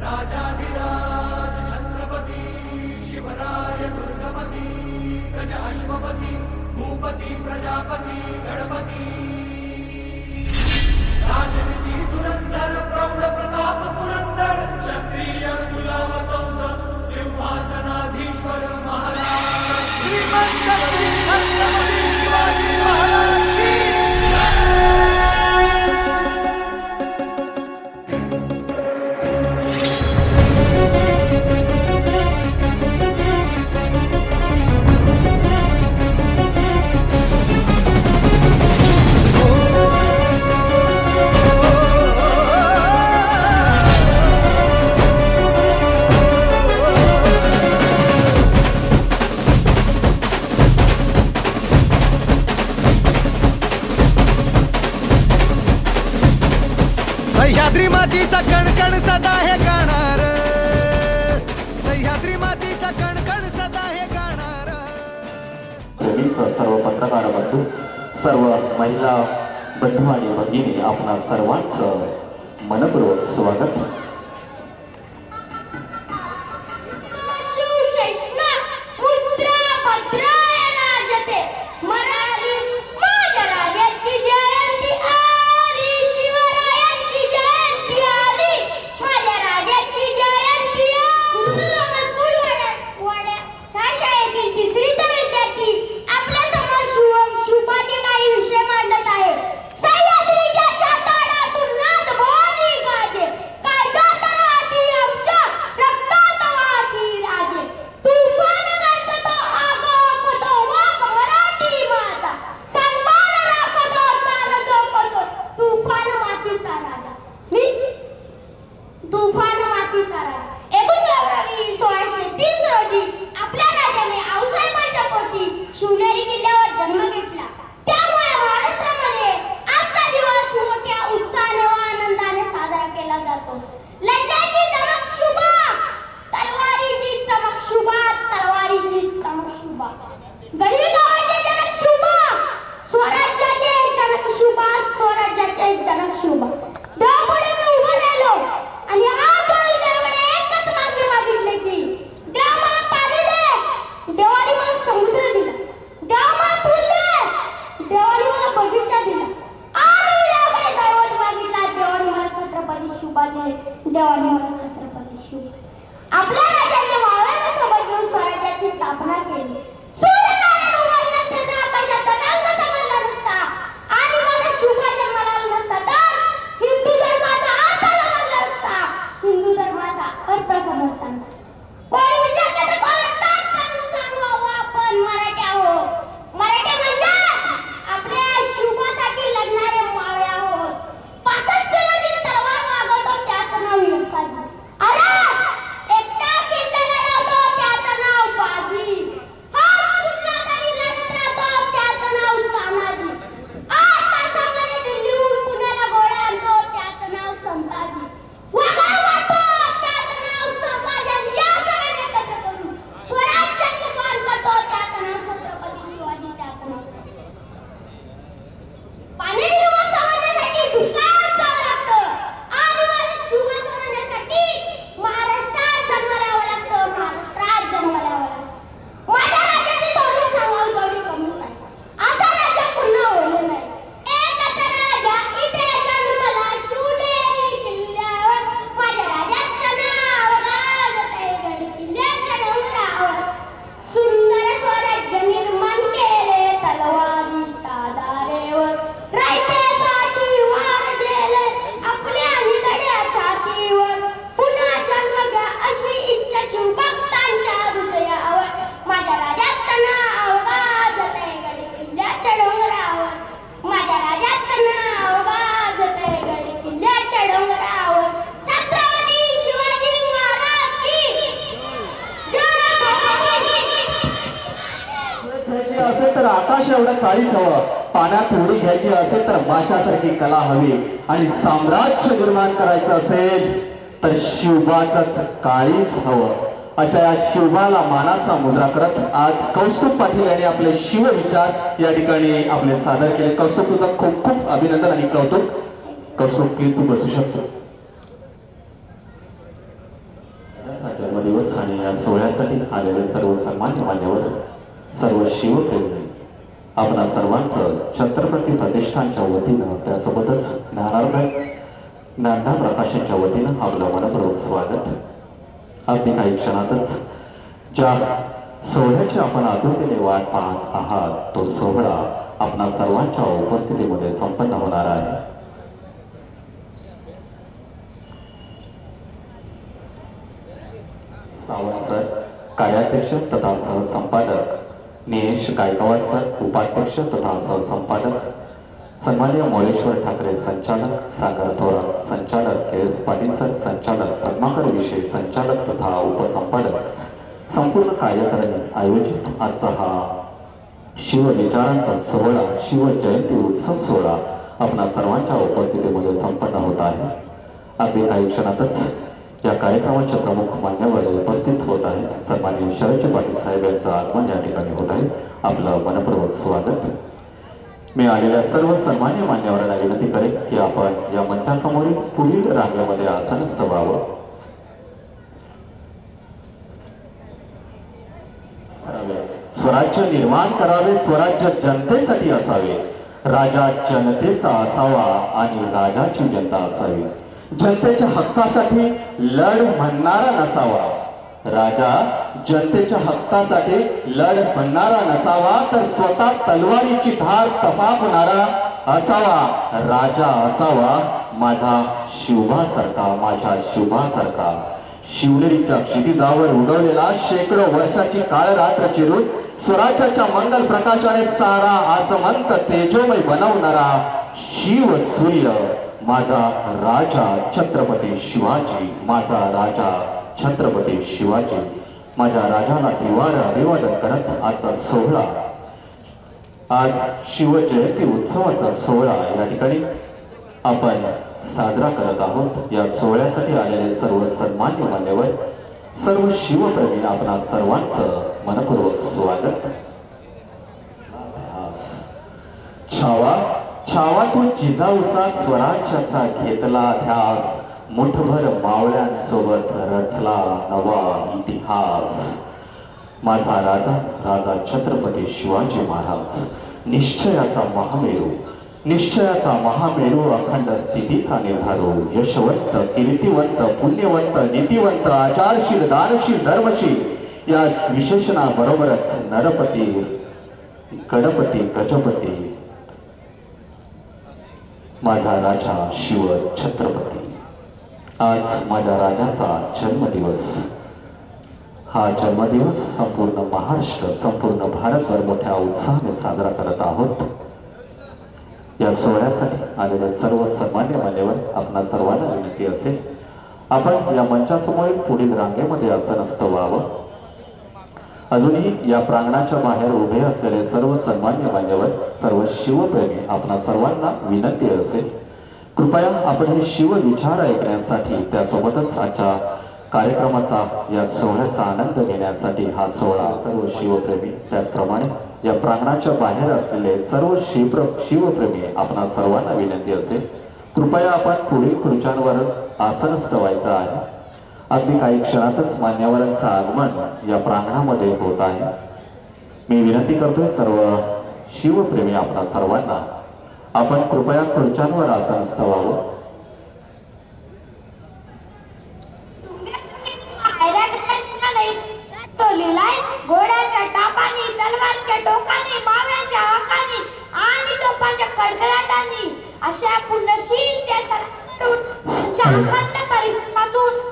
राजाधिराज छत्रपती शिवराय दुर्गपती गज अश्वपती भूपती प्रजापती गणपती राजनीती धुरंधर प्रौढ प्रताप पुरंदर क्षत्रिय गुलामतंस सिंहासनाधीश्वर महाराज श्रीमंत छत्रपती शिवाजी महाराज की सह्याद्री मातीचा कणकण सदा हे गाणार, सह्याद्री मातीचा कणकण सदा हे गाणार. सर्व पत्रकार बंधू, सर्व महिला बंधू आणि भगिनी, आपणा सर्वांचं मनपूर्वक स्वागत. तर आकाश एवढं काळीच हवं, पाण्यात उडी घ्यायची असेल तर माशासारखी कला हवी, आणि साम्राज्य निर्माण करायचं असेल तर शिवबाचंच काळीच हवं. अशा या शिवबाला मानाचा मुद्रा करत आज कौस्तुभ पाटील यांनी आपले शिवविचार या ठिकाणी आपले सादर केले. कौस्तुभ, तुझं खूप खूप अभिनंदन आणि कौतुक. कौस्तुभ, प्लीज तू बसू शकतो. सोहळ्यासाठी आलेले सर्व सन्मान्य मान्यवर, सर्व शिवप्रेमी आपणा सर्वांचं छत्रपती प्रतिष्ठानच्या वतीनं त्यासोबतच ज्ञानदा प्रकाशनच्या वतीनं आपलं मनपूर्वक स्वागत. अगदी काही क्षणातच ज्या सोहळ्याची आपण आतुरतेने वाट पाहत आहात तो सोहळा आपणा सर्वांच्या उपस्थितीमध्ये संपन्न होणार आहे. सावंत सर कार्याध्यक्ष तथा सहसंपादक, निलेश गायकवाड सर उपाध्यक्ष तथा सहसंपादक, सन्माननीय मोलेश्वर ठाकरे संचालक, सागर थोरात संचालक, केएस पाटील सर संचालक, पद्माकर विषय संचालक तथा उपसंपादक, संपूर्ण कार्यकारिणी आयोजित आजचा हा शिवविचारांचा सोहळा, शिव जयंती उत्सव सोहळा आपणा सर्वांच्या उपस्थितीमध्ये संपन्न होत आहे. अगदी काही क्षणातच या कार्यक्रमाचे प्रमुख मान्यवर उपस्थित होत आहेत. सन्माननीय शरदजी पाटील साहेब यांचं आगमन या ठिकाणी होत आहे. आपलं मनपूर्वक स्वागत. मी आलेल्या सर्व सन्मान्य मान्यवरांना विनंती करेन की आपण या मंचासमोरील पुढील रांगेमध्ये आसनस्थ व्हावं. स्वराज्य निर्माण करावे, स्वराज्य जनतेसाठी असावे, राजा जनतेचा असावा आणि राजाची जनता असावी. जनतेच्या हक्कासाठी लढ म्हणणारा नसावा, राजा जनतेच्या हक्कासाठी लढ म्हणणारा नसावा, तर स्वतः तलवारीची धार तपापणारा असावा राजा असावा. माझा शिवभासारखा, माझ्या शिवभासारखा शिवनेरीच्या क्षितिजावर उडवलेला शेकडो वर्षाची काळ रात्र चिरून स्वराज्याच्या मंगल प्रकाशाने सारा आसमंत तेजोमय बनवणारा शिव सूर्य माझा राजा छत्रपती शिवाजी, माझा राजा छत्रपती शिवाजी. माझ्या राजाला दिवार अभिवादन करत आजचा सोहळा, आज शिवजयंती उत्सवाचा सोहळा या ठिकाणी आपण साजरा करत आहोत. या सोहळ्यासाठी आलेले सर्व सन्मान्य मान्यवर, सर्व शिवप्रेमी आपणा सर्वांचं मनपूर्वक स्वागत. छावा छावा तू जिजाऊचा स्वराज्याचा घेतला ध्यास, मुठभर मावळ्यांसोबत रचला नवा इतिहास. माझा राजा, राजा छत्रपती शिवाजी महाराज निश्चयाचा महामेरू, निश्चयाचा महामेरू, अखंड स्थितीचा निर्धारू, यशवंत, कीर्तिवंत, पुण्यवंत, नीतिवंत, आचारशील, दानशील, धर्मशील या विशेषणाबरोबरच नरपती, गणपती, गजपती माझा राजा शिव छत्रपती. आज माझ्या राजाचा जन्मदिवस. हा जन्मदिवस संपूर्ण महाराष्ट्र, संपूर्ण भारतभर मोठ्या उत्साहाने साजरा करत आहोत. या सोहळ्यासाठी आलेले सर्व सन्मान्य मान्यवर, आपणा सर्वांना विनंती असेल आपण या मंचासमोर पुढील रांगेमध्ये आसनस्थ व्हावं. अजूनही या प्रांगणाच्या बाहेर उभे असलेले सर्व सन्मान्य मान्यवर, सर्व शिवप्रेमी आपणा सर्वांना विनंती असेल कृपया आपण हे शिव विचार ऐकण्यासाठी, त्यासोबतच आजच्या कार्यक्रमाचा या सोहळ्याचा आनंद घेण्यासाठी हा सोहळा सर्व शिवप्रेमी, त्याचप्रमाणे या प्रांगणाच्या बाहेर असलेले सर्व शिवप्रेमी आपणा सर्वांना विनंती असेल कृपया आपण पुढील खुर्च्यांवर आसनस्थ व्हायचं आहे. अगदी काही क्षणातच मान्यवरांचं आगमन या प्रांगणामध्ये होत आहे. मी विनंती करतोय सर्व शिवप्रेमी आपणा सर्वांना आपण कृपया खुर्च्यांवर आसनस्थ व्हावं. तो लिहिलाय घोड्याच्या टापानी, तलवारच्या टोकानी, माव्याच्या हाकानी आणि तोफांच्या कडकडाटांनी अशा पुण्यशील त्या सरस्वतून तुमच्या अखंड परिश्रमातून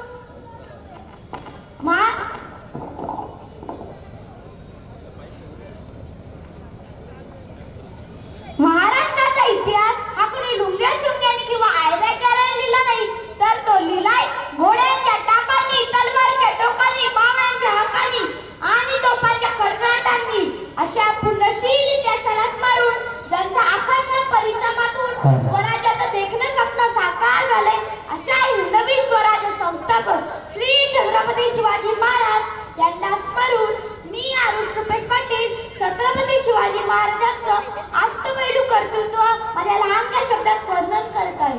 महाराष्ट्राचा इतिहास हा कोणी लुंग्या शुंग्याने किंवा आयऱ्या करायला लिहिला नाही, तर तो लिहिलाय घोड्यांच्या टापानी, तलवारच्या टोकानी, माव्यांच्या हाकानी आणि तोफांच्या कडकडाटांनी अशा पुण्यशील इतिहासाला स्मरून ज्यांच्या अखंड परिश्रमातून स्वराज्याचं देखणं स्वप्न साकार झालंय अशा हिंदवी स्वराज्य संस्थापक श्री छत्रपती शिवाजी महाराज यांना स्मरून मी आरुष रुपेश पाटील छत्रपती शिवाजी महाराजांचं अष्टपैलू कर्तृत्व माझ्या लहानशा शब्दात वर्णन करत आहे.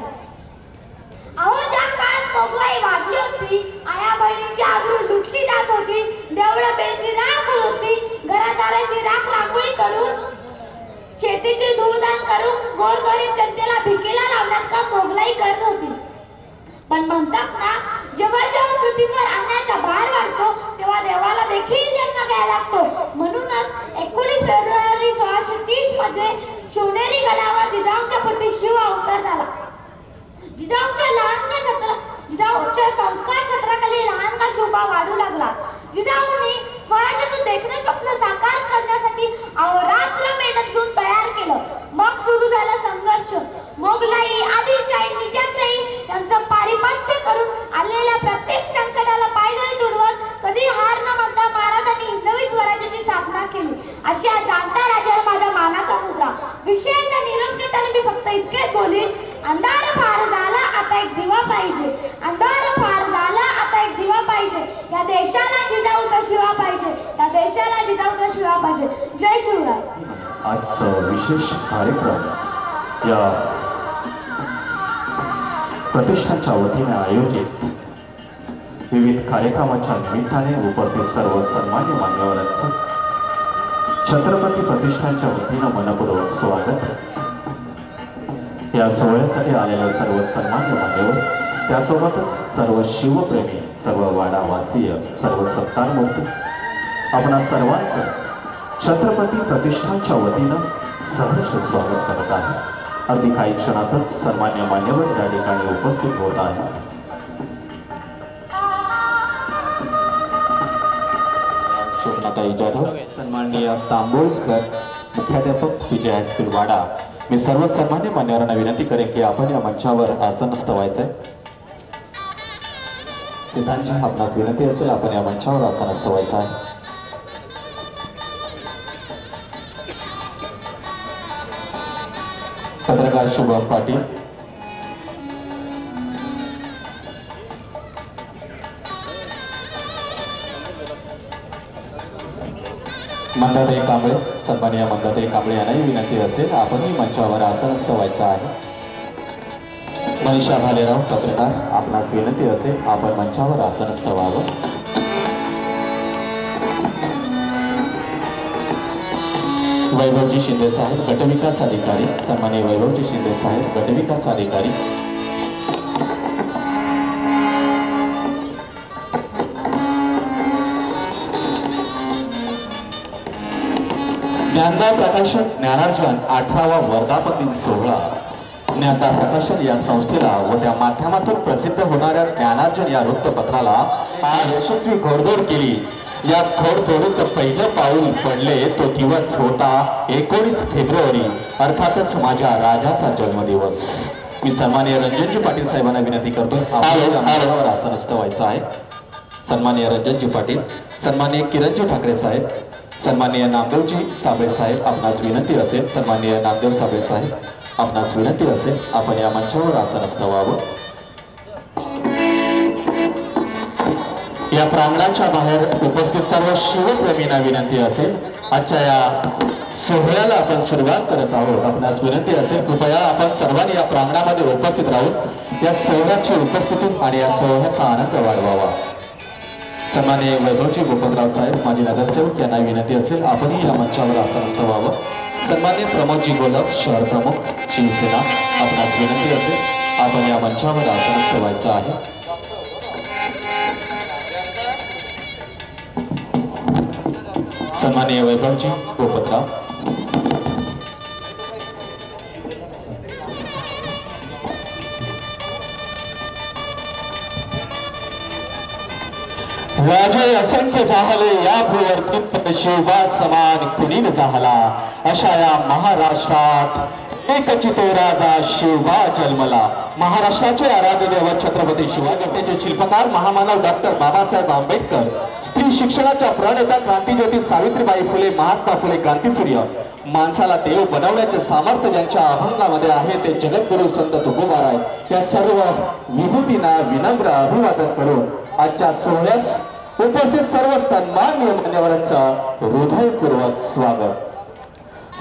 अहो ज्या काळात मोगलाई वाढली होती, आया बहिणीची आबरू लुटली जात होती, देवळे जनतेला भिकेला लावण्यास काम मोगलाई करत होती. पण म्हणतात ना, जेव्हा जेव्हा पृथ्वीवर अन्यायाचा भार वाढतो तेव्हा देवाला देखील जन्म घ्यायला लागतो. म्हणूनच 19 फेब्रुवारी 1630 मध्ये शिवनेरी गडावर जिजाऊंच्या पोटी शिव अवतार झाला. जिजाऊंच्या संस्कार छत्राखाली लहानगा शोभा वाढू लागला. जिजाऊंनी स्वराज्याचं देखणे स्वप्न साकार करण्यासाठी अहोरात्र मेहनत घेऊन तयार केलं. मग सुरू झाला संघर्ष. मोगलाई, आदिलशाही, निजामशाही यांचं पारिपत्य करून आलेल्या प्रत्येक संकटाला पायदळी तुडवत कधी हार न मानता महाराजांनी हिंदवी स्वराज्याची स्थापना केली. अशा जाणत्या राजाला माझा मानाचा मुद्रा. विषयाचा निरोप घेताना मी फक्त इतकेच बोलीन, अंधार फार झाला आता एक दिवा पाहिजे. अंधार फार झाला आता एक दिवा पाहिजे. या देशाला जिजाऊचा शिवा पाहिजे. या देशाला जिजाऊचा शिवा पाहिजे. जय शिवराय. आजचा विशेष कार्यक्रम या प्रतिष्ठानच्या वतीने आयोजित विविध कार्यक्रमाच्या निमित्ताने उपस्थित सर्व सन्मान्य मान्यवरांचं छत्रपती प्रतिष्ठानच्या वतीनं मनपूर्वक स्वागत. या सोहळ्यासाठी आलेले सर्व सन्मान्य मान्यवर, त्यासोबतच सर्व शिवप्रेमी, सर्व वाडावासीय, सर्व सत्कारमूर्ती, आपणा सर्वांचं छत्रपती प्रतिष्ठानच्या वतीनं सहर्ष स्वागत करत आहे. अगदी काही क्षणातच सन्मान्य मान्यवर या ठिकाणी उपस्थित होत आहेत. शोभनाताई जाधव, सन्माननीय तांबोळ सर, मुख्याध्यापक विजय हायस्कूल वाडा. मी सर्व सन्मान्य मान्यवरांना विनंती करेन की आपण या मंचावर आसनस्थ व्हायचंय. सिद्धांतजी, आपणास विनंती असेल आपण या मंचावर आसनस्थ व्हायचं आहे. पत्रकार शुभम पाटील, मंदाताई कांबळे, सन्माननीय मंदाताई कांबळे यांनाही विनंती असेल आपणही मंचावर आसनस्थ व्हायचं आहे. मनीषा भालेराव, पत्रकार, आपणास विनंती असेल आपण मंचावर आसनस्थ व्हावं. वैभवजी शिंदे साहेब, गटविकास अधिकारी, सन्माननीय वैभवजी शिंदे साहेब, गटविकास अधिकारी. ज्ञानदान प्रकाशन ज्ञानार्जन 18वा वर्धापन दिन सोहळा. ज्ञानदान प्रकाशन या संस्थेला व त्या माध्यमातून प्रसिद्ध होणाऱ्या ज्ञानार्जन या वृत्तपत्राला आज यशस्वी घोडदौड केली. या घोडदौडीचं पहिलं पाऊल पडले तो दिवस होता 19 फेब्रुवारी, अर्थातच माझ्या राजाचा जन्मदिवस. मी सन्माननीय रंजनजी पाटील साहेबांना विनंती करतो आपल्यावर आसनस्थ व्हायचं आहे. सन्माननीय रंजनजी पाटील, सन्माननीय किरणजी ठाकरे साहेब, सन्माननीय नामदेवजी साबळे साहेब, आपणास विनंती असेल, सन्माननीय नामदेव साबळे साहेब, आपणास विनंती असेल आपण या मंचावर आसनस्थ व्हावं. या प्रांगणाच्या बाहेर उपस्थित सर्व शिवप्रेमींना विनंती असेल, आजच्या या सोहळ्याला आपण सुरुवात करत आहोत. आपणास विनंती असेल कृपया आपण सर्वांनी या प्रांगणामध्ये उपस्थित राहून या सोहळ्याची उपस्थिती आणि या सोहळ्याचा आनंद वाढवावा. सन्माननीय वैभवजी गोपतराव साहेब, माजी नगरसेवक, यांना विनंती असेल आपणही या मंचावर आसनस्थ व्हावं. सन्माननीय प्रमोदजी गोलक, शहर प्रमुख, शिवसेना, आपणास विनंती असेल आपण या मंचावर आसनस्थ व्हायचं आहे. सन्माननीय वैभवजी गोपतराव, राजे असंख्य झाले या भूवरती शिवबा समान कुणीन झाला. अशा या महाराष्ट्रात एकचितो राजा शिवबा जन्मला. महाराष्ट्राचे आराध्य दैवत छत्रपती शिवाजी घटनेचे शिल्पकार महामानव डॉक्टर बाबासाहेब आंबेडकर, स्त्री शिक्षणाच्या प्रणेता क्रांतीज्योती सावित्रीबाई फुले, महात्मा फुले, क्रांतीसूर्य, माणसाला देव बनवण्याचे सामर्थ्य ज्यांच्या अभंगामध्ये आहे ते जगद्गुरु संत तुकोबाराय, या सर्व विभूतींना विनम्र अभिवादन करून आजच्या सोहळ्यास उपस्थित सर्व सन्माननीय मान्यवरांचं हृदयपूर्वक स्वागत.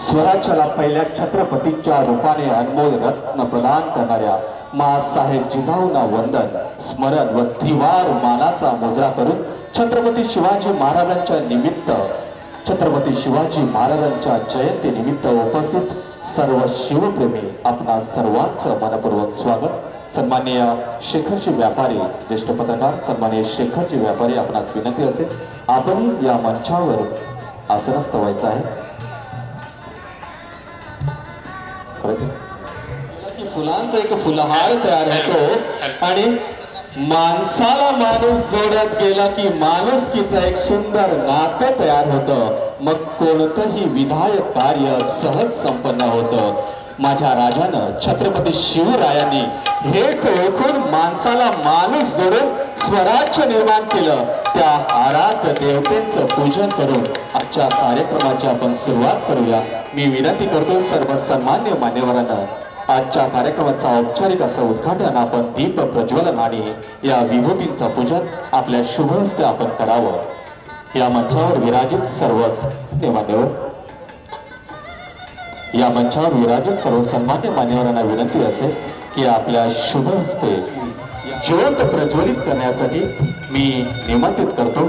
स्वराज्याला पहिल्या छत्रपतीच्या रूपाने अनमोल रत्न प्रदान करणाऱ्या माँसाहेब जिजाऊंना वंदन, स्मरण व त्रिवार मानाचा मुजरा करून छत्रपती शिवाजी महाराजांच्या निमित्त, छत्रपती शिवाजी महाराजांच्या जयंती निमित्त उपस्थित सर्व शिवप्रेमी आपणा सर्वांचं मनपूर्वक स्वागत. सन्माननीय शेखरजी व्यापारी, ज्येष्ठ पत्रकार सन्माननीय शेखरजी व्यापारी, आपणास विनंती असेल आपण या मंचावर आसनस्थ व्हायचं आहे. फुलांचा एक फुलहार तयार होतो आणि माणसाला माणूस जोडत गेला की माणुसकीचं एक सुंदर नातं तयार होतं. मग कोणतंही विधायक कार्य सहज संपन्न होतं. माझ्या राजानं छत्रपती शिवरायांनी हेच ओळखून माणसाला माणूस जोडून स्वराज्य निर्माण केलं. त्या हारात देवतेंचं पूजन करून आजच्या कार्यक्रमाची आपण सुरुवात करूया. मी विनंती करतो सर्व सन्मान्य मान्यवरांना आजच्या कार्यक्रमाचा औपचारिक असं उद्घाटन आपण दीप प्रज्वलन आणि या विभूतींचं पूजन आपल्या शुभ हस्ते आपण करावं. या मंचावर विराजित सर्व मान्यवर या मंचावर विराजित सर्व सन्मान्य मान्यवरांना विनंती असेल की आपल्या शुभ हस्ते ज्योत प्रज्वलित करण्यासाठी मी निमंत्रित करतो.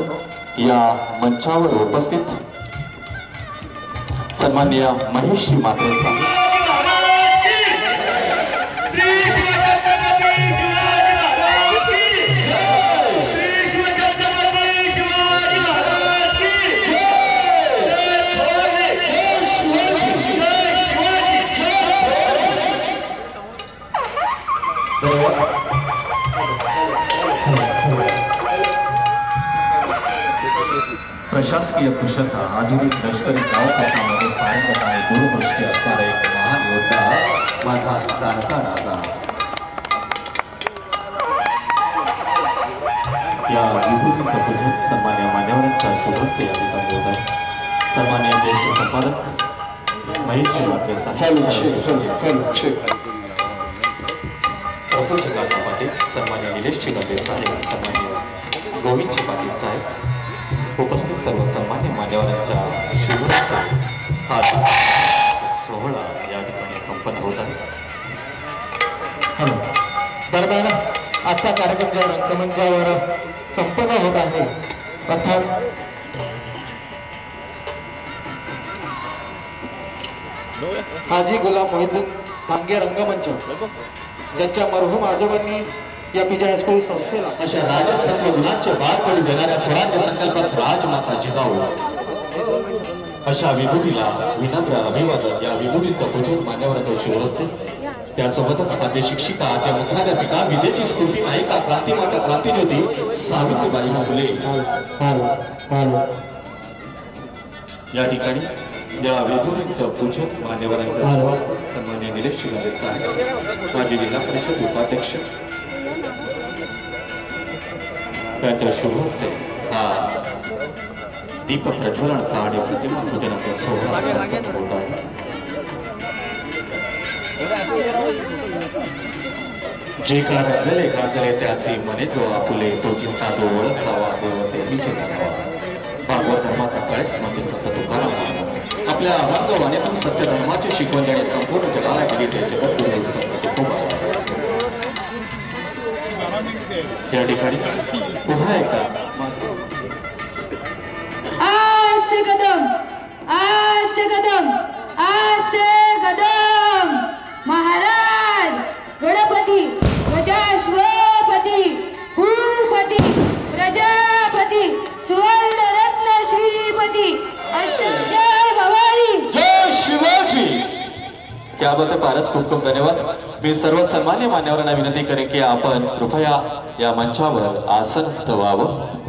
या मंचावर उपस्थित सन्माननीय महेशजी म्हात्रे साहेब, प्रशासकीय कुशलता, आधुनिक लष्करी गावकाटामध्ये पारंगत आणि दूरदृष्टी असणारा एक महान योद्धा माझा जाणता राजा. या विभूतीचं पूजन सन्मान्य मान्यवरांच्या शुभहस्ते या ठिकाणी होत आहे. सन्मान्य ज्येष्ठ संपादक महेशजी म्हात्रे साहेब, प्रफुल्ल काका पाटील, सन्मान्य निलेशजी गंभीर साहेब, सन्मान्य गोविंदजी पाटील साहेब, उपस्थित सर्व सन्मान्य मान्यवरांच्या शुभहस्ते हा सोहळा या ठिकाणी संपन्न होत आहे. दरम्यान आजचा कार्यक्रम या रंगमंचावर संपन्न होत आहे. प्रथम हाजी गुलाम मोहिद्दीन भांगे रंगमंच ज्यांच्या मरहूम आजोबांनी या पीजे हायस्कूल संस्थेला अशा राजसत्व गुणांचे बाळपणी देणाऱ्या स्वराज्य संकल्पात राजमाता जिजाऊ अशा विभूतीला विनम्र अभिवादन. या विभूतीचं पूजन मान्यवरांच्या शिवहस्ते. त्यासोबतच खाद्य शिक्षिका, त्या मुख्याध्यापिका, विद्येची स्फूर्ती नायिका, क्रांतिमाता, क्रांतिज्योती सावित्रीबाई फुले या ठिकाणी या विभूतीचं पूजन मान्यवरांच्या शिवहस्ते. सन्मान्य निलेश गंभीर साहेब, माजी जिल्हा परिषद उपाध्यक्ष त्यांच्या शुभहस्ते हा दीप प्रज्वलनाचा आणि प्रतिमा पूजनाचा सोहळा संपन्न होत आहे. जे का गाजले त्यासी मने जो आपुले तोची साधू ओळखावा देवतेचे जाणावा. भागवत धर्माचा कळस म्हणजे संत तुकाराम महाराज आपल्या अभंग वाणीतून सत्य धर्माची शिकवण ज्याने संपूर्ण जगाला दिली ते जगद्गुरू संत तुकोबा. या ठिकाणी पुन्हा एकदा आस्ते कदम, आस्ते कदम, आस्ते कदम. महाराज गणपती, गजाश्वपती, भूपती, प्रजापती, सुवर्णरत्न श्रीपती, अष्टजय भवानी, जय शिवाजी. क्या बात है. फारच खूप खूप धन्यवाद. मी सर्व सन्मान्य मान्यवरांना विनंती करेन की आपण कृपया या मंचावर आसनस्थ व्हावं.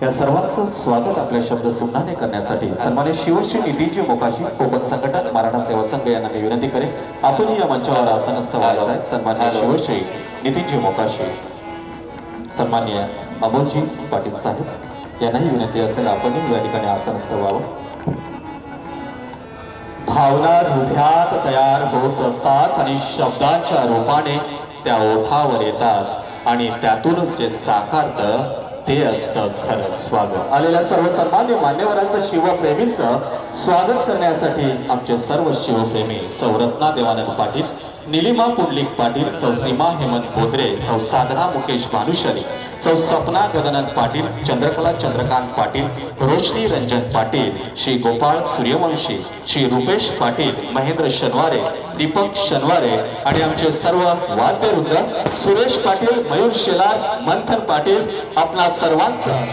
या सर्वांचं स्वागत आपल्या शब्द सुमनाने करण्यासाठी सन्मान्य शिवश्री नितीनजी मोकाशी, कोकण संघटक, मराठा सेवा संघ यांना मी विनंती करेन आपण या मंचावर आसनस्थ व्हायचं आहे. सन्मान्य शिवश्री नितीनजी मोकाशी, सन्मान्य अमोलजी पाटील साहेब यांनाही विनंती असेल आपणही या ठिकाणी आसनस्थ व्हावं. भावना हृदयात तयार होत असतात आणि शब्दांच्या रूपाने त्या ओठावर येतात आणि त्यातून जे साकारतं ते असतं खरं स्वागत. आलेल्या सर्व सन्मान्य मान्यवरांचं शिवप्रेमींचं स्वागत करण्यासाठी आमचे सर्व शिवप्रेमी सौरत्ना देवानंद पाटील निलिमा पुंडलिक पाटील, सौ सीमा हेमंत बोधरे, सौ साधना मुकेश भानुशाली, सौ सपना गजानन पाटील, चंद्रकला चंद्रकांत पाटील, रोशनी रंजन पाटील, श्री गोपाळ सूर्यवंशी, श्री रुपेश पाटील, महेंद्र शनवारे, दीपक शनवारे आणि आमचे सर्व वाद्यवृंद, सुरेश पाटील, मयूर शेलार, मंथन पाटील, आपणा सर्वांचा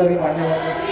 सर्व मान्यवर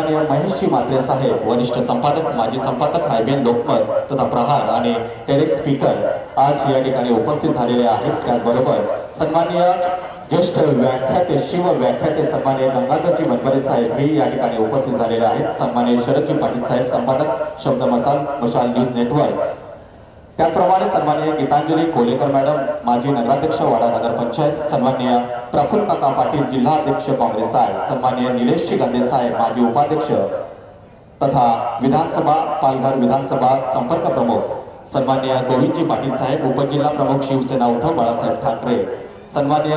सन्माननीय महेशजी म्हात्रे साहेब वरिष्ठ संपादक माजी संपादक हायबेन लोकमत तथा प्रहार आणि टेरेक्स स्पीकर आज या ठिकाणी उपस्थित झालेले आहेत। त्याचबरोबर सन्माननीय ज्येष्ठ व्याख्याते शिव व्याख्याते सन्माननीय गंगाधरजी मनबरे साहेब हे या ठिकाणी उपस्थित झालेले आहेत। सन्माननीय शरदजी पाटील साहेब संपादक शब्द मशाल न्यूज नेटवर्क। त्याचप्रमाणे सन्माननीय गीतांजली कोलेकर मॅडम माजी नगराध्यक्ष वाडा नगर पंचायत, सन्माननीय प्रफुल्ल काका पाटील जिल्हा अध्यक्ष काँग्रेस साहेब, सन्माननीय निलेशजी गंदे साहेब माजी उपाध्यक्ष तथा विधानसभा पालघर विधानसभा संपर्क प्रमुख, सन्माननीय गोविंदजी पाटील साहेब उपजिल्हा प्रमुख शिवसेना उद्धव बाळासाहेब ठाकरे, सन्माननीय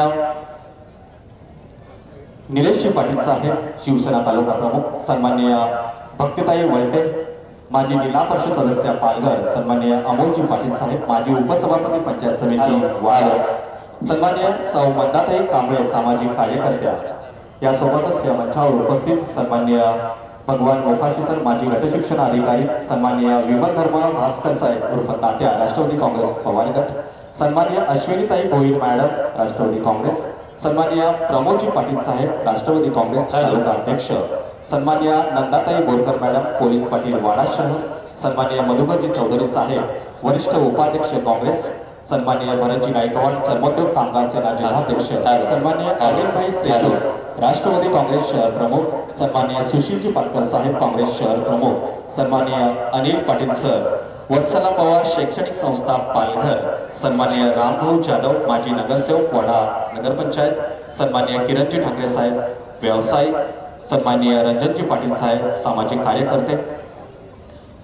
निलेशजी पाटील साहेब शिवसेना तालुका प्रमुख, सन्माननीय भक्तिताई वळटे माजी जिल्हा परिषद सदस्य पालघर, सन्माननीय अमोलजी पाटील साहेब माजी उपसभापती पंचायत समिती वाड, सन्माननीय सौ मंदाताई कांबळे सामाजिक कार्यकर्त्या, यासोबतच या मंचावर उपस्थित सन्माननीय भगवान मोकाशी सर माजी गटशिक्षण अधिकारी, सन्माननीय विमल धर्म भास्कर साहेब उर्फ तात्या राष्ट्रवादी काँग्रेस पवार गट, सन्माननीय अश्विनीताई भोईर मॅडम राष्ट्रवादी काँग्रेस, सन्माननीय प्रमोदजी पाटील साहेब राष्ट्रवादी काँग्रेस तालुका अध्यक्ष, सन्माननीय नंदाताई बोरकर मॅडम पोलीस पाटील वाडा शहर, सन्माननीय मधुकरजी चौधरी साहेब वरिष्ठ उपाध्यक्ष काँग्रेस, सन्माननीय भरतजी गायकवाड चर्मोद्योग कामगार सेना जिल्हाध्यक्ष, सन्माननीय अनिलभाई सेतू राष्ट्रवादी काँग्रेस शहर प्रमुख, सन्माननीय सुशीलजी पाटकर साहेब काँग्रेस शहर प्रमुख, सन्माननीय अनिल पाटील सर वत्सला पवार शैक्षणिक संस्था पालघर, सन्माननीय रामभाऊ जाधव माजी नगरसेवक वाडा नगरपंचायत, सन्माननीय किरणजी ठाकरे साहेब व्यवसायिक, सन्माननीय रंजनजी पाटील साहेब सामाजिक कार्यकर्ते,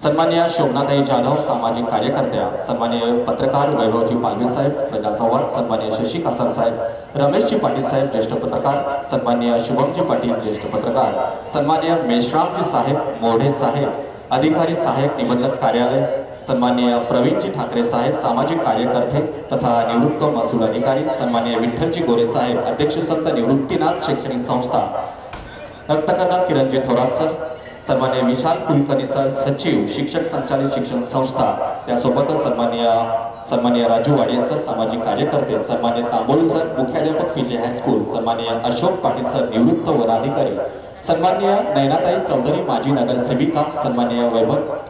सन्माननीय शोभनाताई जाधव सामाजिक कार्यकर्त्या, सन्माननीय पत्रकार वैभवजी पालवे साहेब प्रजासंवाद, सन्माननीय शशी कासार साहेब, रमेशजी पाटील साहेब ज्येष्ठ पत्रकार, सन्माननीय शुभमजी पाटील ज्येष्ठ पत्रकार, सन्माननीय मेश्रामजी साहेब मोढे साहेब अधिकारी साहेब निबंधक कार्यालय, सन्माननीय प्रवीणजी ठाकरे साहेब सामाजिक कार्यकर्ते तथा निवृत्त महसूल अधिकारी, सन्माननीय विठ्ठलजी गोरे साहेब अध्यक्ष संत निवृत्तीनाथ शैक्षणिक संस्था, रक्तकर्णक किरणजी थोरात सर, सन्माननीय विशाल कुलकर्णी सर सचिव शिक्षक संचालित शिक्षण संस्था, त्यासोबतच सन्माननीय राजू वाडिया सर सामाजिक कार्यकर्ते, सन्माननीय तांबोळी सर मुख्याध्यापक पीजे हायस्कूल, सन्माननीय अशोक पाटील सर निवृत्त वनाधिकारी, सन्माननीय नयनाताई चौधरी माजी नगरसेविका, सन्माननीय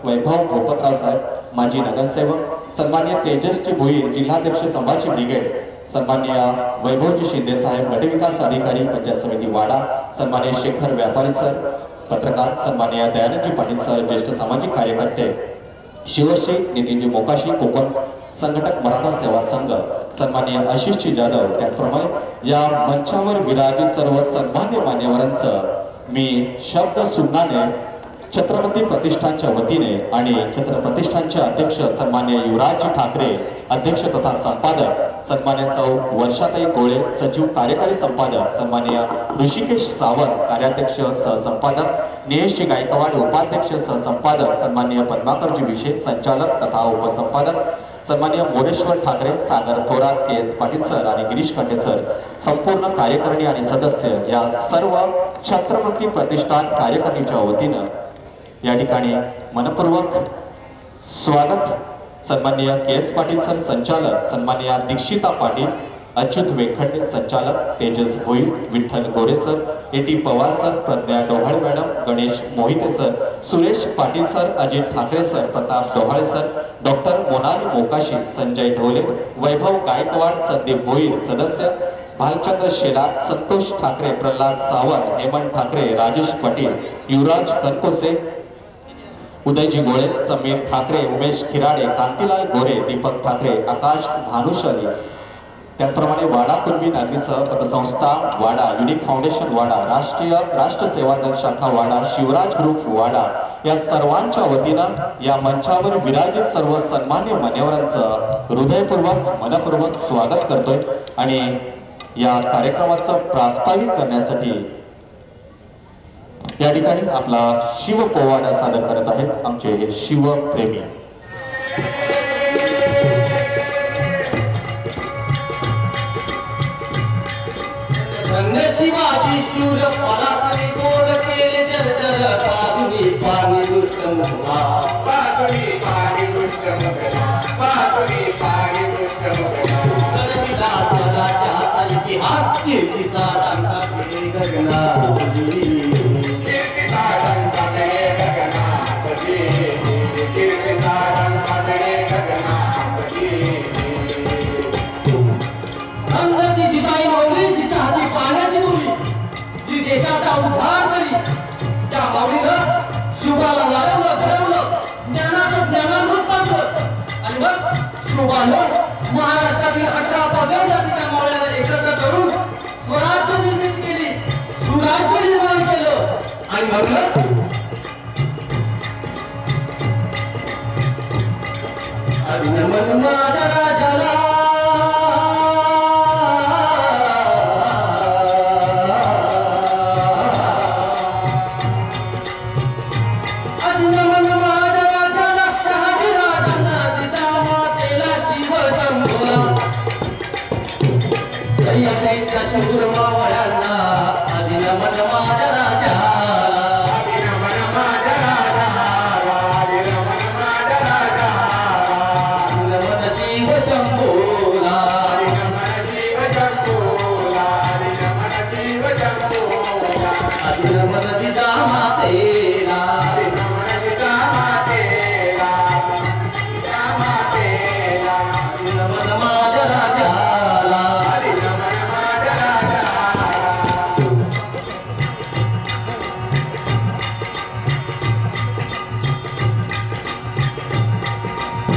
वैभव भोपतराव साहेब माजी नगरसेवक, सन्माननीय तेजसजी भोईर जिल्हाध्यक्ष संभाजी ब्रिगेड, सन्माननीय वैभवजी शिंदे साहेब गटविकास अधिकारी पंचायत समिती वाडा, सन्माननीय शेखर व्यापारी सर पत्रकार, सन्माननीय दयानंदजी पाटील सर ज्येष्ठ सामाजिक कार्यकर्ते, शिवश्री नितीनजी मोकाशी कोकण संघटक मराठा सेवा संघ, सन्माननीय आशिषजी जाधव, त्याचप्रमाणे या मंचावर विराजित सर्व सन्मान्य मान्यवरांचं मी शब्द सुमनाने छत्रपती प्रतिष्ठानच्या वतीने आणि छत्र प्रतिष्ठानचे अध्यक्ष सन्माननीय युवराजजी ठाकरे अध्यक्ष तथा संपादक, सन्माननीय सौ वर्षाताई गोळे सचिव कार्यकारी संपादक, सन्माननीय ऋषिकेश सावंत कार्याध्यक्ष सहसंपादक, निलेशजी गायकवाड उपाध्यक्ष सहसंपादक, सन्माननीय पद्माकरजी विशेष संचालक तथा उपसंपादक, सन्माननीय मोरेश्वर ठाकरे सागर थोरात के.एस. पाटील सर आणि गिरीश खंडे सर संपूर्ण कार्यकारिणी आणि सदस्य या सर्व छत्रपती प्रतिष्ठान कार्यकारिणीच्या वतीनं या ठिकाणी मनपूर्वक स्वागत। सन्माननीय के.एस. पाटील सर संचालक, सन्माननीय दीक्षिता पाटील अच्युत वेखंडे संचालक, Tejas Bhoir Vitthal Gore sir, A T. Pawar sir, Pradnya Dohale madam, Ganesh Mohite sir, Suresh Patil sir, Ajit Thackeray sir, Pratap Dohale sir, doctor Monali Mokashi, Sanjay Dhole, Vaibhav Gaikwad, Sandeep Bhoir सदस्य, भालचंद्र शेलार, संतोष ठाकरे, प्रल्हाद सावंत, हेमंत ठाकरे, राजेश पाटील, युवराज कनकोसे, उदयजी गोळे, समीर ठाकरे, उमेश खिराडे, कांतीलाल गोरे, दीपक ठाकरे, आकाश भानुशाली, त्याचप्रमाणे वाडा कुर्मी नागरी पतसंस्था वाडा, युनिक फाउंडेशन वाडा, राष्ट्र सेवा दल शाखा वाडा, शिवराज ग्रुप वाडा या सर्वांच्या वतीनं या मंचावर विराजित सर्व सन्मान्य मान्यवरांचं हृदयपूर्वक मनपूर्वक स्वागत करतोय आणि या कार्यक्रमाचं प्रास्ताविक करण्यासाठी या ठिकाणी आपला शिव पोवाडा सादर करत आहेत आमचे हे शिवप्रेमी। शिवाजी शूर पराक्रमी तोड केले जर्जर, पाहुनी पाणी दुष्ट मुखला, पाहुनी पाणी दुष्ट मुखला, पाहुनी पाणी दुष्ट मुखला, सर्विला स्वराच्या इतिहास कीर्तीचा डांगा केली गगना, कीर्तीचा डांगा सगळ्या जातीच्या मावळ्याला एकत्र करून स्वराज्य निर्मिती केली, सुराज्य निर्माण केलं. आणि म्हणलं अभिनमन माझ्या राजाला, अभिनमन माझ्या राजाला, शहाजी राजांना दिसा मातेला शिव शंभोला, सह्याद्रीच्या शूर मावळ्यांना अभिनमन माझ्या राजाला, अभिनमन माझ्या राजाला, अभिनमन माझ्या राजाला, अभिनमन शिव शंभोला, अभिनमन शिव शंभोला, अभिनमन शिव शंभोला, अभिनमन दिसा मातेला, अभिनमन दिसा मातेला, दिसा मातेला, अभिनमन माझ्या राजाला, अभिनमन माझ्या राजाला.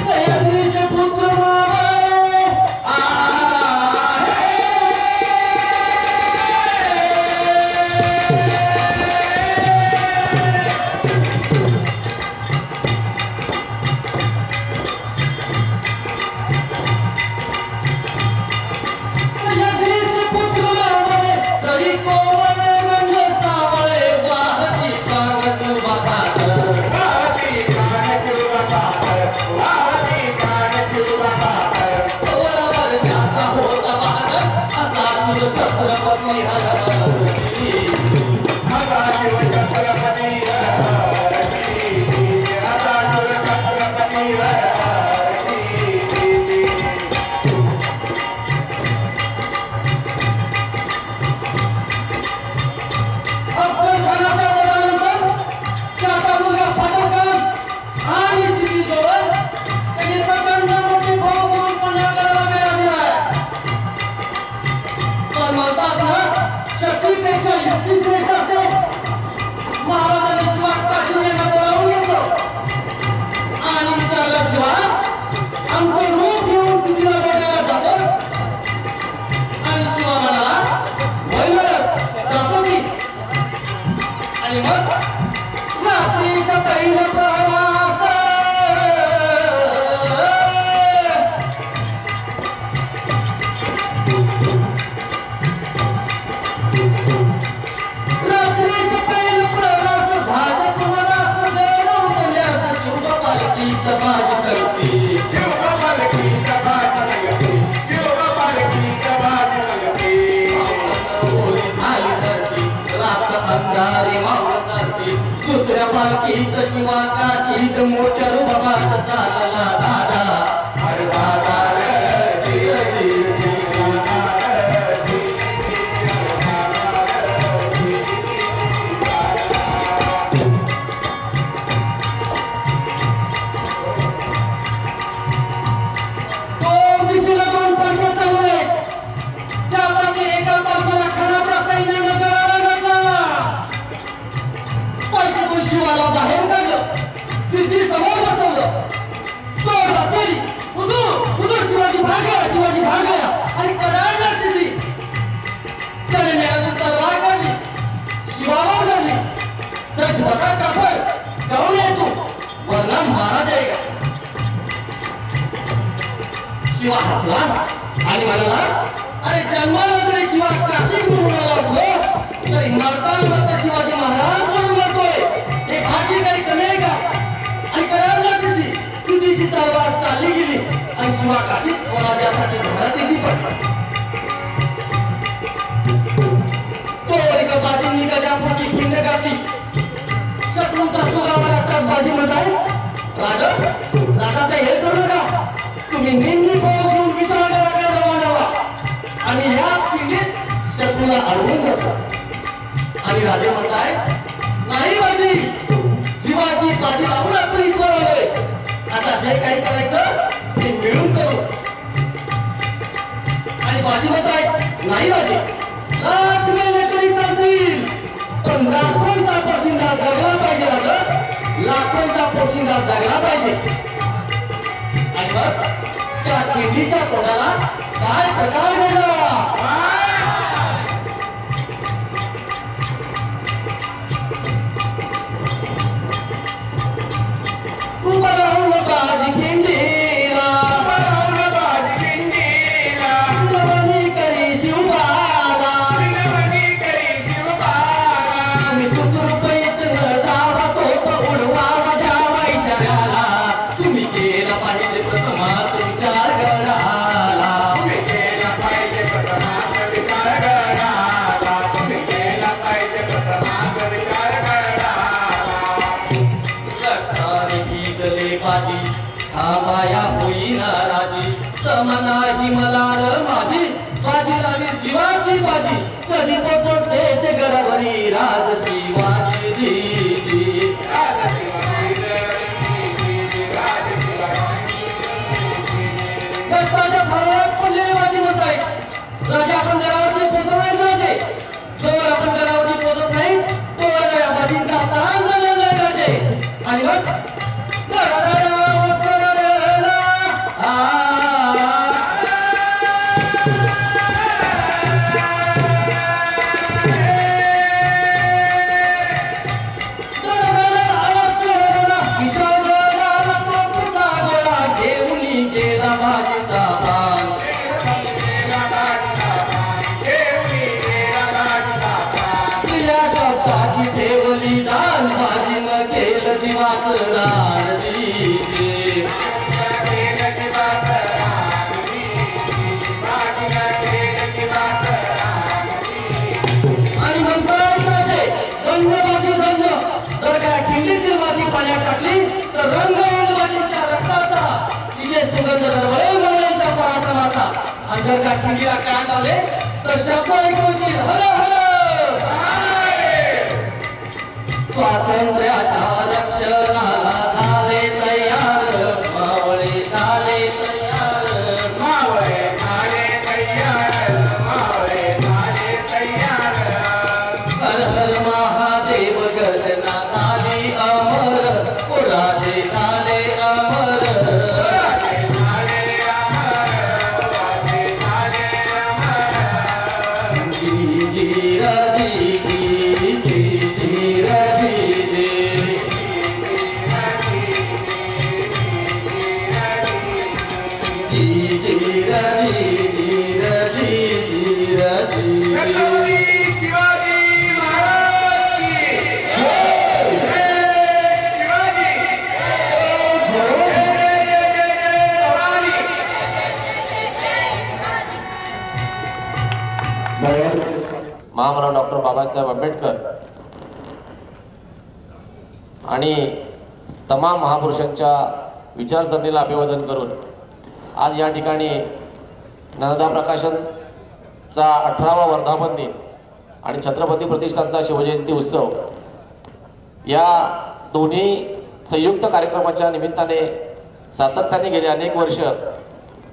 सह्याद्रीचे पुत्र मावळे, सह्याद्रीचे पुत्र मावळे, तरी कोवळे रंग सावळे, वाहती प्राण शिवबाकर, वाहती प्राण शिवबाकर, वाहती प्राण शिवबाकर, 16 वर्षाचा होता बालक, असा शिव छत्रपती हरहरती, असा शिव छत्रपती हरहरती, असा शिव छत्रपती हरहरती. अफजलखानाच्या वधानंतर त्याचा मुलगा फतेहखान आणि तिची जोड त्यांनी प्रचंड मोठी फौज घेऊन पुण्याकडे वेढा दिलाय. पण म्हणतात ना, शक्तीपेक्षा युक्ती श्रेष्ठ असते. महाराजांनी शिवा काशीला बोलावून घेतलं आणि विचारलं, शिवा आमचं रूप घेऊन तिला भेटायला जातो. आणि शिवा म्हणाला, होय महाराज, जातो मी. आणि मग रात्रीचा पहिला प्रवास, रात्रीचा पहिला प्रवास भाजप मनात देव उतरल्याचा शिवपालकीचा बाज करते, शिवपालकीचा बाज करते, शिवपालकीचा बाज करते. झाली धरती, रात अंधारी मावळती, दुसऱ्या पालखीत शिवाचा शीत मोठ्या रूपात चालला दादा, अरे दादा रे, धीर धीर धीर दादा रे, धीर धीर दादा रे, धीर धीर दादा. दोन दिशेला दोन पालख्या चालले, त्यापैकी एका पालखीला खानाच्या सैन्यानं जळाला घातला. पैशातून शिवाला बाहेर काढलं, सिद्धी समोर बसवलं. तो रात्री उदूर शिवाजी भागला, शिवाजी भागला आणि कडाडला सिद्धी. त्याने मेळातून तलवार काढली, शिवावर धरली. तर झोटा कापड जाऊन येतो, वरना मारा जाएगा. शिवा हसला आणि म्हणाला, अरे जन्माला जरी शिवा काशी म्हणून असलो तरी मरताना मात्र शिवाजी महाराज म्हणून मरतोय. हे भाग्य काही कमी आहे का? आणि करायला तिची तलवार चालली गेली आणि शिवा काशीत स्वराज्यासाठी घरात येती पडला. तो एका बाजूंनी गजापूरची खिंड घातली. शत्रूचा सुगावा बाजी मध्ये राजा ते हे करू नका, तुम्ही नेहमी फौज घेऊन विचारण्याला रवाना व्हा आणि या खिंडीत शत्रूला अडवून धरता. आणि राजे म्हणताय, नाही बाजी, जीवाची बाजी लावून आपण ईश्वर आलोय. आता जे काही करायचं ते मिळून करू. आणि बाजी म्हणताय, नाही बाजी, लाख मेले तरी चालतील, पण लाखोंचा पोशिंदा जगला पाहिजे. लाखोंचा पोशिंदा जगला पाहिजे. आणि मग त्या केळीच्या तोंडाला काय प्रकार घडला माया होईना राजी समनाही मला माझी बाजी लागली जीवाची बाजी कधी पोचते ते गडावरी राज शिवाजी रस्त्याच्या फळात पडलेली माझी मत आहे राजा आपण गडावरती पोचत नाही राजे जोवर आपण गडावरती पोचत नाही तोवर या बाजींचा ताण झालेला नाही राजे आणि मग पाण्यात टाकली तर रंग येईल माझ्या रक्ताचा तिथे सुगंध दरवळे मावळ्यांच्या पराक्रमाचा आणि जर का खिंडीला कान लावले तर शब्द ऐकून हलो हलो स्वातंत्र्याच्या रक्षणाला झाले तयार मावळे झाले तयार मावळे झाले तयार मावळे झाले तयार हर हर महादेव गर्जना झाली अमर राजे झाले अमर राजे झाले अमर राजे झाले अमर जी जी राजी जी जी राजी जी जी राजी राजी राजी महामानव डॉक्टर बाबासाहेब आंबेडकर आणि तमाम महापुरुषांच्या विचारसरणीला अभिवादन करून आज या ठिकाणी ज्ञानदा प्रकाशनचा 18वा वर्धापन दिन आणि छत्रपती प्रतिष्ठानचा शिवजयंती उत्सव या दोन्ही संयुक्त कार्यक्रमाच्या निमित्ताने सातत्याने गेले अनेक वर्ष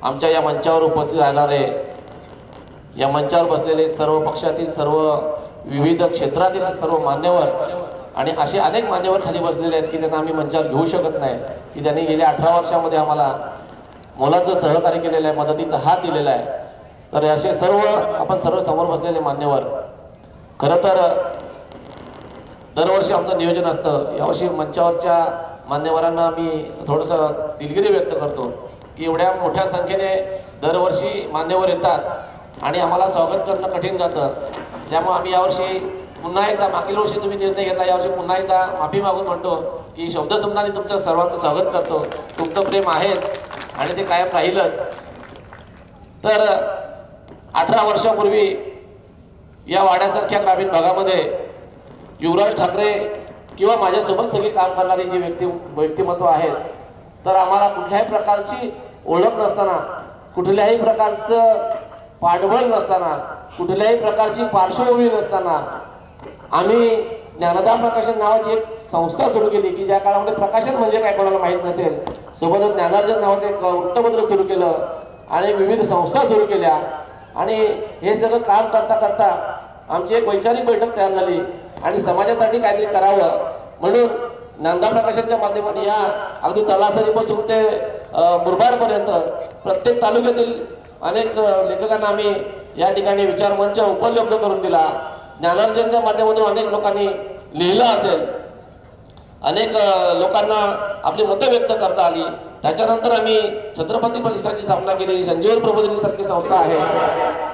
आमच्या या मंचावर उपस्थित राहणारे या मंचावर बसलेले सर्व पक्षातील सर्व विविध क्षेत्रातील सर्व मान्यवर आणि असे अनेक मान्यवर खाली बसलेले आहेत की त्यांना आम्ही मंचावर घेऊ शकत नाही की त्यांनी गेल्या 18 वर्षामध्ये आम्हाला मोलाचं सहकार्य केलेलं आहे मदतीचा हात दिलेला आहे तर असे सर्व आपण सर्व समोर बसलेले मान्यवर खरं तर दरवर्षी आमचं नियोजन असतं यावर्षी मंचावरच्या मान्यवरांना आम्ही थोडंसं दिलगिरी व्यक्त करतो की एवढ्या मोठ्या संख्येने दरवर्षी मान्यवर येतात आणि आम्हाला स्वागत करणं कठीण जातं त्यामुळे आम्ही यावर्षी पुन्हा एकदा मागील वर्षी तुम्ही निर्णय घेतला यावर्षी पुन्हा एकदा माफी मागून म्हणतो की शब्दसंधाने तुमचं सर्वांचं स्वागत करतो तुमचं प्रेम आहेच आणि ते कायम राहीलच तर 18 वर्षापूर्वी या वाड्यासारख्या ग्रामीण भागामध्ये युवराज ठाकरे किंवा माझ्यासोबत सगळी काम करणारी जी व्यक्तिमत्व आहेत तर आम्हाला कुठल्याही प्रकारची ओळख नसताना कुठल्याही प्रकारचं पाठबळ नसताना कुठल्याही प्रकारची पार्श्वभूमी नसताना आम्ही ज्ञानदा प्रकाशन नावाची एक संस्था सुरू केली की ज्या काळामध्ये प्रकाशन म्हणजे काय कोणाला माहीत नसेल सोबतच ज्ञानार्जन नावाचं एक वृत्तपत्र सुरू केलं आणि विविध संस्था सुरू केल्या आणि हे सगळं काम करता करता आमची एक वैचारिक बैठक तयार झाली आणि समाजासाठी काहीतरी करावं म्हणून ज्ञानदा प्रकाशनच्या माध्यमातून या अगदी तलासरीपासून ते मुरबाडपर्यंत प्रत्येक तालुक्यातील अनेक लेखकांना आम्ही या ठिकाणी विचारमंच उपलब्ध करून दिला. ज्ञानार्जनच्या माध्यमातून अनेक लोकांनी लिहिलं असेल, अनेक लोकांना आपली मतं व्यक्त करता आली. त्याच्यानंतर आम्ही छत्रपती प्रतिष्ठानची स्थापना केली. संजीवन प्रबोधिनी सारखी संस्था आहे.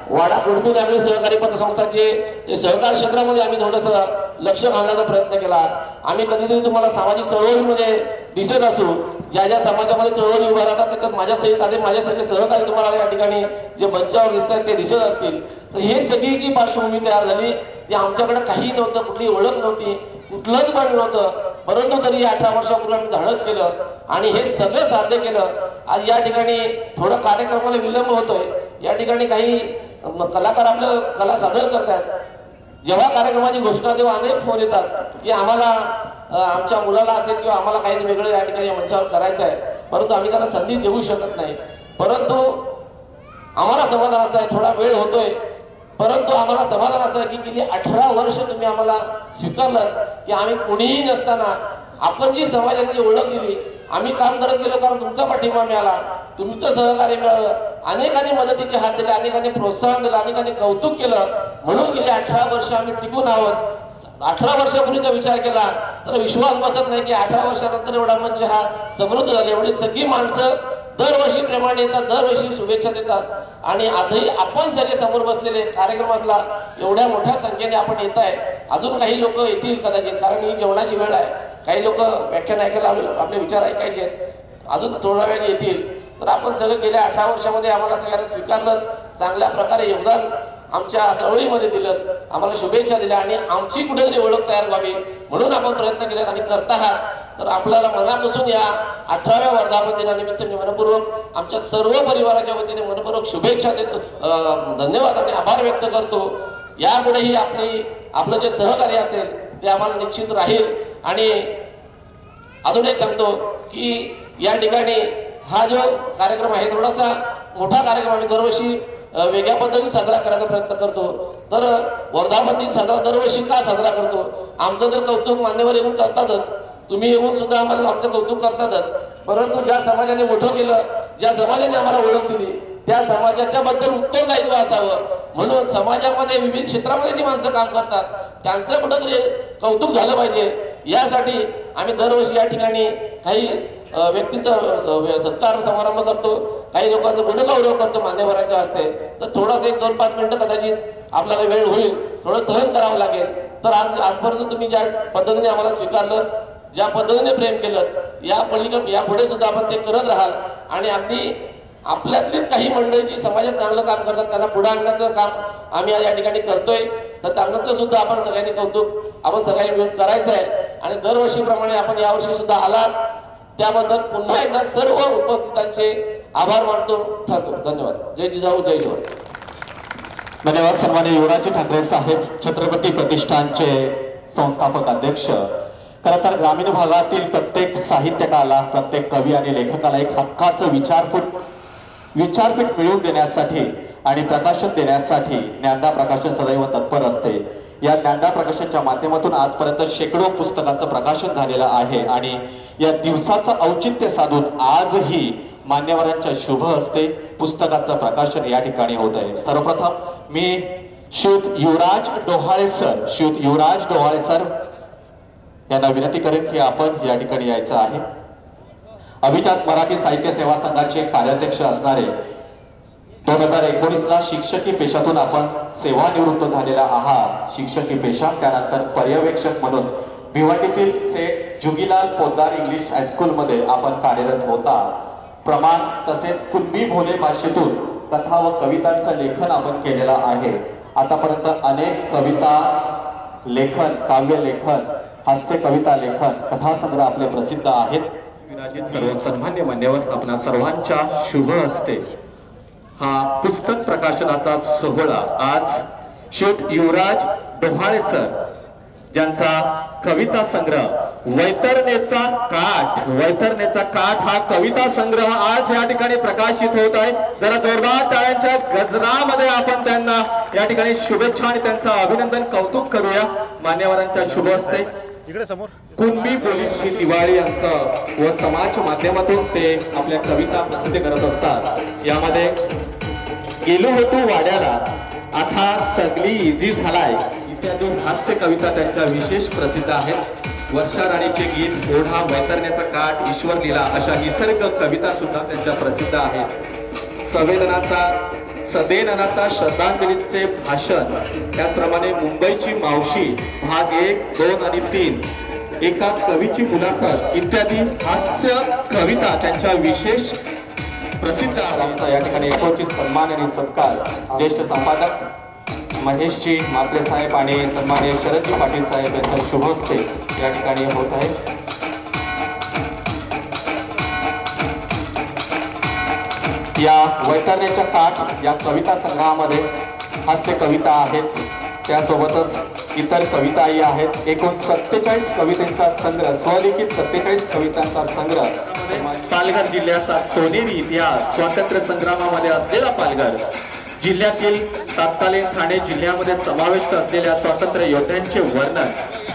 वाडा कुडबी नागरी सहकारी पतसंस्थाचे सहकार क्षेत्रामध्ये आम्ही थोडंसं लक्ष घालण्याचा प्रयत्न केला. आम्ही कधीतरी तुम्हाला सामाजिक चळवळीमध्ये दिसत असू, ज्या ज्या समाजामध्ये चळवळी उभा राहतात त्याच्यात माझ्या सगळे सहकारी तुम्हाला या ठिकाणी जे मंचावर दिसत आहेत ते दिसत असतील. तर हे सगळी जी पार्श्वभूमी तयार झाली ती आमच्याकडे काही नव्हतं, कुठली ओळख नव्हती, कुठलंच बळ नव्हतं. परंतु तरी 18 वर्षापूर्वी आम्ही धाडस केलं आणि हे सगळं साध्य केलं. आज या ठिकाणी थोडं कार्यक्रमाला विलंब होतोय. या ठिकाणी काही कलाकार आपलं कला सादर करतात. जेव्हा कार्यक्रमाची घोषणा तेव्हा अनेक फोन येतात की आम्हाला आमच्या मुलाला असेल किंवा आम्हाला काही वेगळं या ठिकाणी मंचावर करायचं आहे, परंतु आम्ही त्यांना संधी देऊ शकत नाही. परंतु आम्हाला समाधान असं आहे, थोडा वेळ होतोय, परंतु आम्हाला समाधान असं आहे की गेली 18 वर्ष तुम्ही आम्हाला स्वीकारलं की आम्ही कोणीही नसताना आपण जी समाजाने जी ओळख दिली आम्ही काम करत गेलो, कारण तुमचा पाठिंबा मिळाला, तुमचं सहकार्य मिळालं, अनेकांनी मदतीचे हात दिले, अनेकांनी प्रोत्साहन दिलं, अनेकांनी कौतुक केलं. म्हणून गेली 18 वर्ष आम्ही टिकून आहोत. 18 वर्षापूर्वीचा विचार केला तर विश्वास बसत नाही की 18 वर्षानंतर एवढा मंच हा समृद्ध झाला. एवढी सगळी माणसं दरवर्षी प्रेमाने येतात, दरवर्षी शुभेच्छा देतात आणि आजही आपण सगळे समोर बसलेले कार्यक्रमातला एवढ्या मोठ्या संख्येने आपण येत आहे. अजून काही लोक येतील कदाचित, कारण ही जेवणाची वेळ आहे. काही लोक व्याख्यान ऐकायला आपले विचार ऐकायचे अजून थोड्या वेळाने येतील. तर आपण सगळं गेल्या 18 वर्षामध्ये आम्हाला सगळ्यांना स्वीकारलं, चांगल्या प्रकारे योगदान आमच्या चळवळीमध्ये दिलं, आम्हाला शुभेच्छा दिल्या आणि आमची कुठेतरी ओळख तयार व्हावी म्हणून आपण प्रयत्न केले आणि करत आहात. तर आपल्याला मनापासून या 18व्या वर्धापन दिनानिमित्त मी मनपूर्वक आमच्या सर्व परिवाराच्या वतीने मनपूर्वक शुभेच्छा देतो, धन्यवाद आणि आभार व्यक्त करतो. यापुढेही आपलं जे सहकार्य असेल ते आम्हाला निश्चित राहील. आणि अजून एक सांगतो की या ठिकाणी हा जो कार्यक्रम आहे थोडासा मोठा कार्यक्रम आम्ही दरवर्षी वेगळ्या पद्धतीने साजरा करायचा प्रयत्न करतो. तर वर्धापन दिन साजरा दरवर्षी का साजरा करतो? आमचं तर कौतुक मान्यवर येऊन करतातच, तुम्ही येऊन सुद्धा आम्हाला आमचं कौतुक करतातच, परंतु ज्या समाजाने मोठं केलं, ज्या समाजाने आम्हाला ओळख दिली त्या समाजाच्या बद्दल उत्तरदायित्व असावं म्हणून समाजामध्ये विविध क्षेत्रामध्ये जी माणसं काम करतात त्यांचं कुठंतरी कौतुक झालं पाहिजे. यासाठी आम्ही दरवर्षी या ठिकाणी काही व्यक्तींचा सत्कार समारंभ करतो, काही लोकांचा गुणगौरव करतो मान्यवरांच्या हस्ते. तर थोडासा 1-2-5 मिनिटं कदाचित आपल्याला वेळ होईल, थोडं सहन करावं लागेल. तर आजपर्यंत तुम्ही ज्या पद्धतीने आम्हाला स्वीकारलं, ज्या पद्धतीने प्रेम केलं, यापुढे सुद्धा आपण ते करत राहाल. आणि अगदी आपल्यातलीच काही मंडळी जी समाजात चांगलं काम करतात त्यांना पुढे आणण्याचं काम आम्ही या ठिकाणी करतोय. तर त्यांचं सुद्धा आपण सगळ्यांनी कौतुक आपण सगळ्यांनी मिळून करायचं आहे. आणि दरवर्षीप्रमाणे आपण यावर्षी सुद्धा आलात त्याबद्दल पुन्हा एकदा सर्व उपस्थितांचे आभार मानतो. धन्यवाद. जय जिजाऊ, जय शिवराय. धन्यवाद. सन्माननीय युवराज ठाकरे साहेब, छत्रपती प्रतिष्ठानचे संस्थापक अध्यक्ष. खरं तर ग्रामीण भागातील प्रत्येक साहित्यकाला, प्रत्येक कवी आणि लेखकाला एक हक्काचं विचारपीठ मिळवून देण्यासाठी आणि प्रकाशन देण्यासाठी ज्ञानदा प्रकाशन सदैव तत्पर असते. या ज्ञानदा प्रकाशनच्या माध्यमातून आजपर्यंत शेकडो पुस्तकांचं प्रकाशन झालेलं आहे आणि या दिवसाचं औचित्य साधून आजही मान्यवरांच्या शुभ हस्ते पुस्तकाचं प्रकाशन या ठिकाणी होत आहे. सर्वप्रथम मी श्रीयुत युवराज डोहाळे सर यांना विनंती करेन की आपण या ठिकाणी यायचं आहे. अभिजात मराठी साहित्य सेवा संघाचे कार्याध्यक्ष असणारे 2019ला शिक्षकी पेशातून आपण सेवानिवृत्त झालेला आहात. शिक्षकी पेशा, त्यानंतर पर्यवेक्षक म्हणून भिवंडीतील सेठ जुगीलाल पोद्दार इंग्लिश हायस्कूलमध्ये आपण कार्यरत होता. प्रमाण तसेच कुणबी भोले भाषेतून कथा व कवितांचं लेखन आपण केलेलं आहे. आतापर्यंत अनेक कविता लेखन, काव्य लेखन, हास्य कविता लेखन, कथासंग्रह आपले प्रसिद्ध आहेत. विराजित सर्व सन्मान्य मान्यवर, आपणा सर्वांच्या शुभ हस्ते हा पुस्तक प्रकाशनाचा सोहळा आज श्रीयुत युवराज डोहाळे सर ज्यांचा कविता संग्रह वैतरणेचा काठ हा कविता संग्रह आज या ठिकाणी प्रकाशित होत आहे. जरा जोरदार टाळ्यांच्या गजरामध्ये आपण त्यांना या ठिकाणी शुभेच्छा आणि त्यांचं अभिनंदन, कौतुक करूया. मान्यवरांच्या शुभ हस्ते कुणबी बोलीची दिवाळी अंक व समाज माध्यमातून ते आपल्या कविता प्रसिद्ध करत असतात। यामध्ये गेलो होतो वाड्याला आता सगळी इजी झालाय इत्यादी हास्य कविता त्यांच्या विशेष प्रसिद्ध आहेत। वर्षा राणीचे गीत, ओढा, वैतरण्याचा काठ, ईश्वर लीला अशा निसर्ग कविता सुद्धा त्यांच्या प्रसिद्ध आहेत। सदेननाचा श्रद्धांजलीचे भाषण, त्याचप्रमाणे मुंबईची मावशी भाग 1, 2 आणि 3, एका कवीची मुलाखत इत्यादी हास्य कविता त्यांच्या विशेष प्रसिद्ध आहेत। या ठिकाणी यथोचित सन्मान आणि सत्कार ज्येष्ठ संपादक महेशजी म्हात्रे साहेब आणि सन्माननीय शरदजी पाटील साहेब यांच्या शुभ हस्ते या ठिकाणी होत आहे। या वैतरण्याच्या काठ या कविता संग्रहामध्ये हास्य कविता आहेत, त्यासोबतच इतर कविताही आहेत। एकूण 47 कवितेचा संग्रह, स्वलिखित 47 कवितांचा संग्रह। पालघर जिल्ह्याचा सोनेरी इतिहास, स्वातंत्र्य संग्रामामध्ये असलेला पालघर जिल्ह्यातील तत्कालीन ठाणे जिल्ह्यामध्ये समाविष्ट असलेल्या स्वातंत्र्य योद्ध्यांचे वर्णन,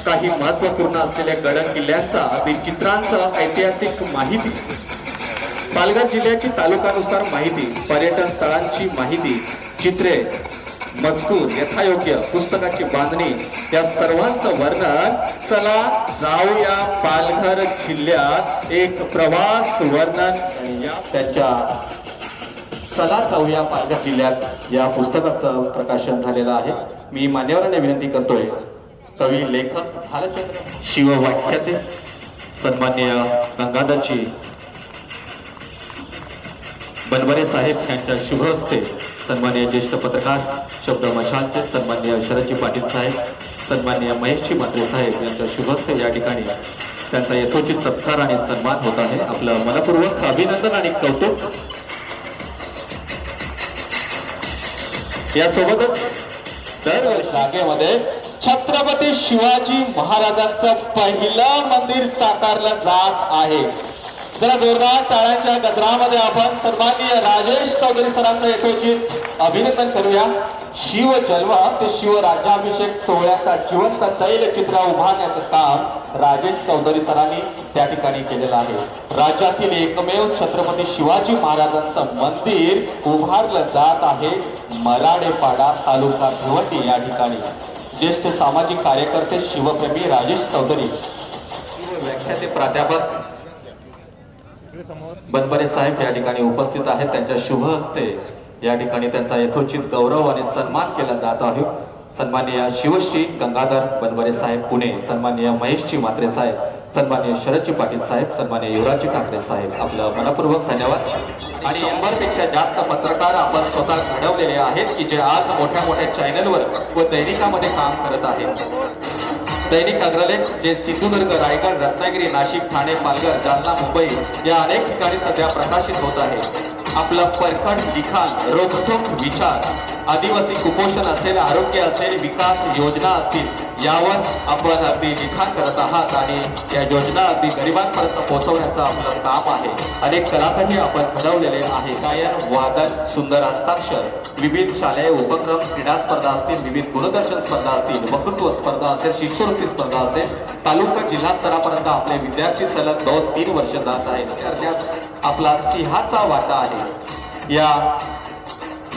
काही महत्वपूर्ण असलेल्या गड किल्ल्यांचा अगदी चित्रांसह ऐतिहासिक माहिती, पालघर जिल्ह्याची तालुक्यानुसार माहिती, पर्यटन स्थळांची माहिती, चित्रे, मजकूर, यथायोग्य पुस्तकाची बांधणी, या सर्वांचं वर्णन। चला जाऊया पालघर जिल्ह्यात, एक प्रवास वर्णन या त्यांच्या चला जाऊया पालघर जिल्ह्यात या पुस्तकाचं प्रकाशन झालेलं आहे। मी मान्यवरांना विनंती करतोय, कवी, लेखक, भालचंद्र शिववाख्याते सन्माननीय गंगाधरजी बनवरे साहेब यांच्या शुभ हस्ते, सन्माननीय ज्येष्ठ पत्रकार शब्द मशालचे सन्माननीय शरदजी पाटील साहेब, सन्माननीय महेशजी म्हात्रे साहेब यांच्या शुभ हस्ते या ठिकाणी त्यांचा यथोचित सत्कार आणि सन्मान होत आहे। आपलं मनपूर्वक अभिनंदन आणि कौतुक। यासोबतच दरवर्षी जागेमध्ये छत्रपती शिवाजी महाराजांचं पहिलं मंदिर साकारलं जात आहे। जरा जोरदार टाळ्यांच्या गजरामध्ये आपण सन्माननीय राजेश चौधरी सरांचं यथोचित अभिनंदन करूया। शिव जन्म ते शिवराज्याभिषेक सोहळ्याचा जिवंत तैलचित्र उभारण्याचं काम राजेश चौधरी सरांनी त्या ठिकाणी केलेलं आहे। राज्यातील एकमेव छत्रपती शिवाजी महाराजांचं मंदिर उभारलं जात आहे मराडेपाडा, तालुका भिवंडी या ठिकाणी। ज्येष्ठ सामाजिक कार्यकर्ते, शिवप्रेमी राजेश चौधरी, व्याख्याते प्राध्यापक बनवरे साहेब या ठिकाणी उपस्थित आहेत। त्यांच्या शुभ हस्ते या ठिकाणी त्यांचा यथोचित गौरव आणि सन्मान केला जात आहे। सन्माननीय शिवश्री गंगाधर बनवरे साहेब पुणे, सन्माननीय महेशजी म्हात्रे साहेब, सन्माननीय शरदजी पाटील साहेब, सन्माननीय युवराजजी ठाकरे साहेब, आपलं मनपूर्वक धन्यवाद। आणि 100 पेक्षा जास्त पत्रकार आपण स्वतः घडवलेले आहेत की जे आज मोठ्या मोठ्या चॅनलवर व दैनिकामध्ये काम करत आहेत। दैनिक अग्रलेख जे सिंधुदुर्ग, रायगड, रत्नागिरी, नाशिक, ठाणे, पालघर, जालना, मुंबई या अनेक ठिकाणी सध्या प्रकाशित होत आहे। आपलं परखड लिखाण, रोखठोक विचार, आदिवासी कुपोषण असेल, आरोग्य असेल, विकास योजना असतील, यावर आपण अगदी लिखाण करत आहात आणि या योजना अगदी गरिबांपर्यंत पोहोचवण्याचं आपलं काम आहे। अनेक कलाकारही आपण घडवलेले आहे। गायन, वादन, सुंदर हस्ताक्षर, विविध शालेय उपक्रम, क्रीडा स्पर्धा असतील, विविध गुणदर्शन स्पर्धा असतील, वक्तृत्व स्पर्धा असेल, शिष्यवृत्ती स्पर्धा असेल, तालुका जिल्हा स्तरापर्यंत आपले विद्यार्थी सलग 2-3 वर्ष जात आहेत। त्यास आपला सिंहाचा वाटा आहे। या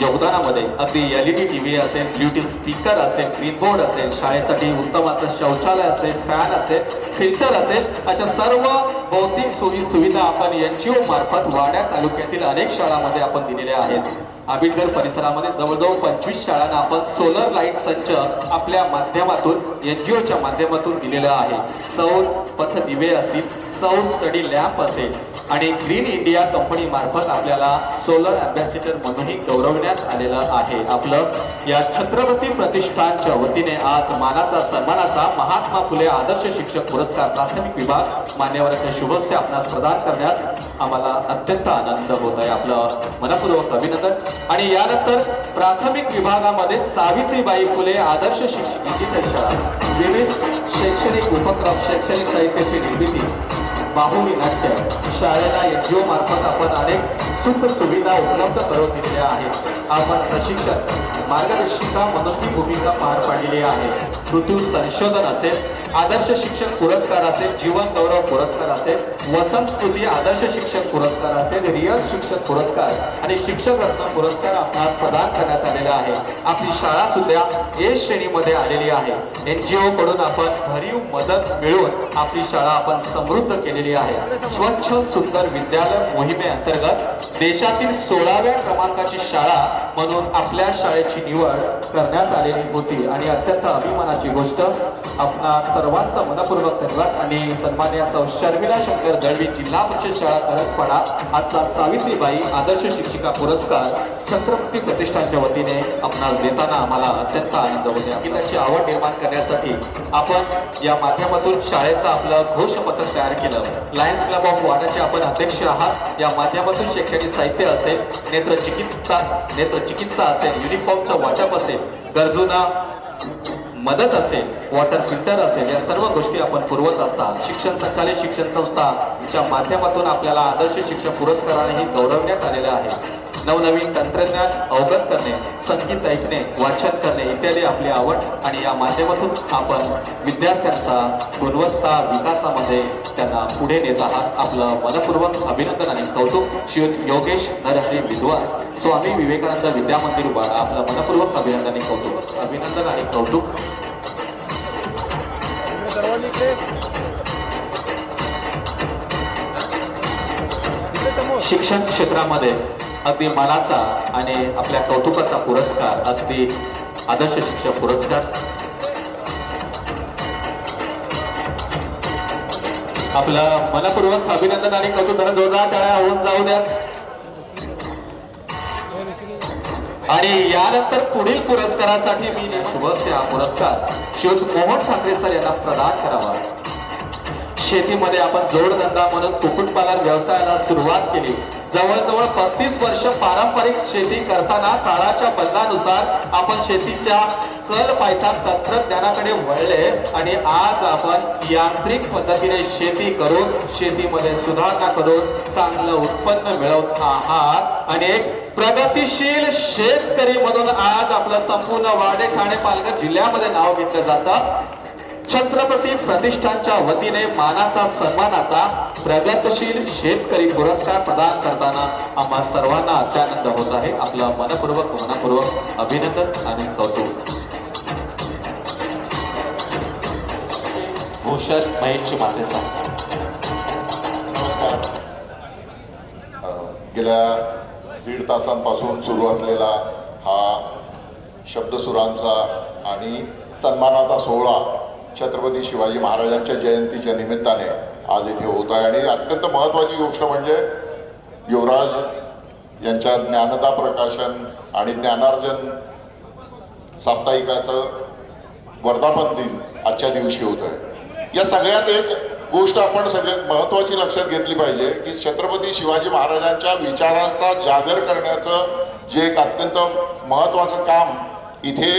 योगदानामध्ये अगदी LED TV असेल, ब्ल्यूटूथ स्पीकर असेल, ग्रीनबोर्ड असेल, शाळेसाठी उत्तम असं शौचालय असेल, फॅन असेल, फिल्टर असेल, अशा सर्व भौतिक सुविधा आपण NGO मार्फत वाड्या तालुक्यातील अनेक शाळांमध्ये आपण दिलेल्या आहेत। आबिटघर परिसरामध्ये जवळजवळ 25 शाळांना आपण सोलर लाईट संच आपल्या माध्यमातून NGOच्या माध्यमातून दिलेला आहे। सौर पथ दिवे असतील, सौर स्टडी लॅम्प असेल आणि ग्रीन इंडिया कंपनी मार्फत आपल्याला सोलर अँबॅसिडर म्हणूनही गौरवण्यात आलेलं आहे। आपलं या छत्रपती प्रतिष्ठानच्या वतीने आज मानाचा सन्मानाचा महात्मा फुले आदर्श शिक्षक पुरस्कार प्राथमिक विभाग मान्यवरांच्या शुभ हस्ते आपणास प्रदान करण्यात आम्हाला अत्यंत आनंद होत आहे। आपलं मनपूर्वक अभिनंदन। आणि यानंतर प्राथमिक विभागामध्ये सावित्रीबाई फुले आदर्श शिक्षक शाळा, विविध शैक्षणिक उपक्रम, शैक्षणिक साहित्याची निर्मिती, बाहुली नाट्य शाळेला NGO मार्फत आपण अनेक सुख सुविधा उपलब्ध करून दिलेल्या आहेत. आपण प्रशिक्षक मार्गदर्शिका म्हणून ती भूमिका पार पाडलेली आहे. ऋतू संशोधन असेल, आदर्श शिक्षक पुरस्कार असेल, जीवन गौरव पुरस्कार असेल, वसंत स्तुती आदर्श शिक्षक पुरस्कार असेल, रियल शिक्षक पुरस्कार आणि शिक्षक रत्न पुरस्कार आपणास प्रदान करण्यात आलेला आहे. आपली शाळा सुद्धा A श्रेणीमध्ये आलेली आहे. NGO कडून आपण भरीव मदत मिळवून आपली शाळा आपण समृद्ध केलेली आहे. स्वच्छ सुंदर विद्यालय मोहिमेअंतर्गत देशातील 16व्या क्रमांकाची शाळा म्हणून आपल्या शाळेची निवड करण्यात आलेली होती आणि अत्यंत अभिमानाची गोष्ट. आपणा सर्वांचा मनपूर्वक धन्यवाद आणि सन्मान्य सौ शर्मिला शंकर दळवी जिल्हा परिषद शाळा करसपाडा आजचा सावित्रीबाई आदर्श शिक्षिका पुरस्कार छत्रपती प्रतिष्ठानच्या वतीने आपणास देताना आम्हाला अत्यंत आनंद होतो. गीताची आवड निर्माण करण्यासाठी आपण या माध्यमातून शाळेचं आपलं घोषपत्र तयार केलं. लायन्स क्लब ऑफ वाडाचे आपण अध्यक्ष आहात. या माध्यमातून शैक्षणिक साहित्य असेल, नेत्रचिकित्सा असेल, युनिफॉर्मचं वाटप असेल, गरजूंना मदत असेल, वॉटर फिल्टर असेल, या सर्व गोष्टी आपण पुरवत असतात. शिक्षण संचालित शिक्षण संस्थाच्या माध्यमातून आपल्याला आदर्श शिक्षक पुरस्कारानेही गौरवण्यात आलेले आहे. नवनवीन तंत्रज्ञान अवगत करणे, संगीत ऐकणे, वाचन करणे इत्यादी आपली आवड आणि या माध्यमातून आपण विद्यार्थ्यांचा गुणवत्ता विकासामध्ये त्यांना पुढे नेत आहात. आपलं मनपूर्वक अभिनंदन आणि कौतुक. श्री योगेश नरहरी विद्वान, स्वामी विवेकानंद विद्या मंदिर उभारा. आपलं मनपूर्वक अभिनंदन आणि कौतुक. अभिनंदन आणि कौतुक. शिक्षण क्षेत्रामध्ये अगदी मानाचा आणि आपल्या कौतुकाचा पुरस्कार, अगदी आदर्श शिक्षक पुरस्कार. आपलं मनपूर्वक अभिनंदन आणि कौतुक. जोरदार टाळ्या होऊन जाऊ द्या. आणि यानंतर पुढील पुरस्कारासाठी मी शुभस्य हा पुरस्कार श्री मोहन ठाकरे सर यांना प्रदान करावा. शेतीमध्ये आपण जोडधंदा म्हणून कुक्कुटपालन व्यवसायाला सुरुवात केली. जवळजवळ 35 वर्ष पारंपरिक शेती करताना काळाच्या बदलानुसार आपण शेतीच्या कल पायथा तंत्रज्ञानाकडे वळले आणि आज आपण यांत्रिक पद्धतीने शेती करून शेतीमध्ये सुधारणा करून चांगलं उत्पन्न मिळवत आहात आणि एक प्रगतिशील शेतकरी म्हणून आज आपलं संपूर्ण वाडे ठाणे पालघर जिल्ह्यामध्ये नाव घेतलं जातं. छत्रपती प्रतिष्ठानच्या वतीने मानाचा सन्मानाचा प्रगतशील शेतकरी पुरस्कार प्रदान करताना आम्हा सर्वांना अत्यानंद होत आहे. आपलं मनपूर्वक अभिनंदन आणि कौतुक. भूषण महेशची माते साहेब. नमस्कार. गेल्या 1.5 तासांपासून सुरू असलेला हा शब्दसुरांचा आणि सन्मानाचा सोहळा छत्रपती शिवाजी महाराजांच्या जयंतीच्या निमित्ताने आज इथे होत आहे. आणि अत्यंत महत्त्वाची गोष्ट म्हणजे युवराज यांच्या ज्ञानदा प्रकाशन आणि ज्ञानार्जन साप्ताहिकाचं वर्धापन दिन आजच्या दिवशी होत आहे. या सगळ्यात एक गोष्ट आपण सगळ्यात महत्त्वाची लक्षात घेतली पाहिजे की छत्रपती शिवाजी महाराजांच्या विचारांचा जागर करण्याचं जे एक अत्यंत महत्त्वाचं काम इथे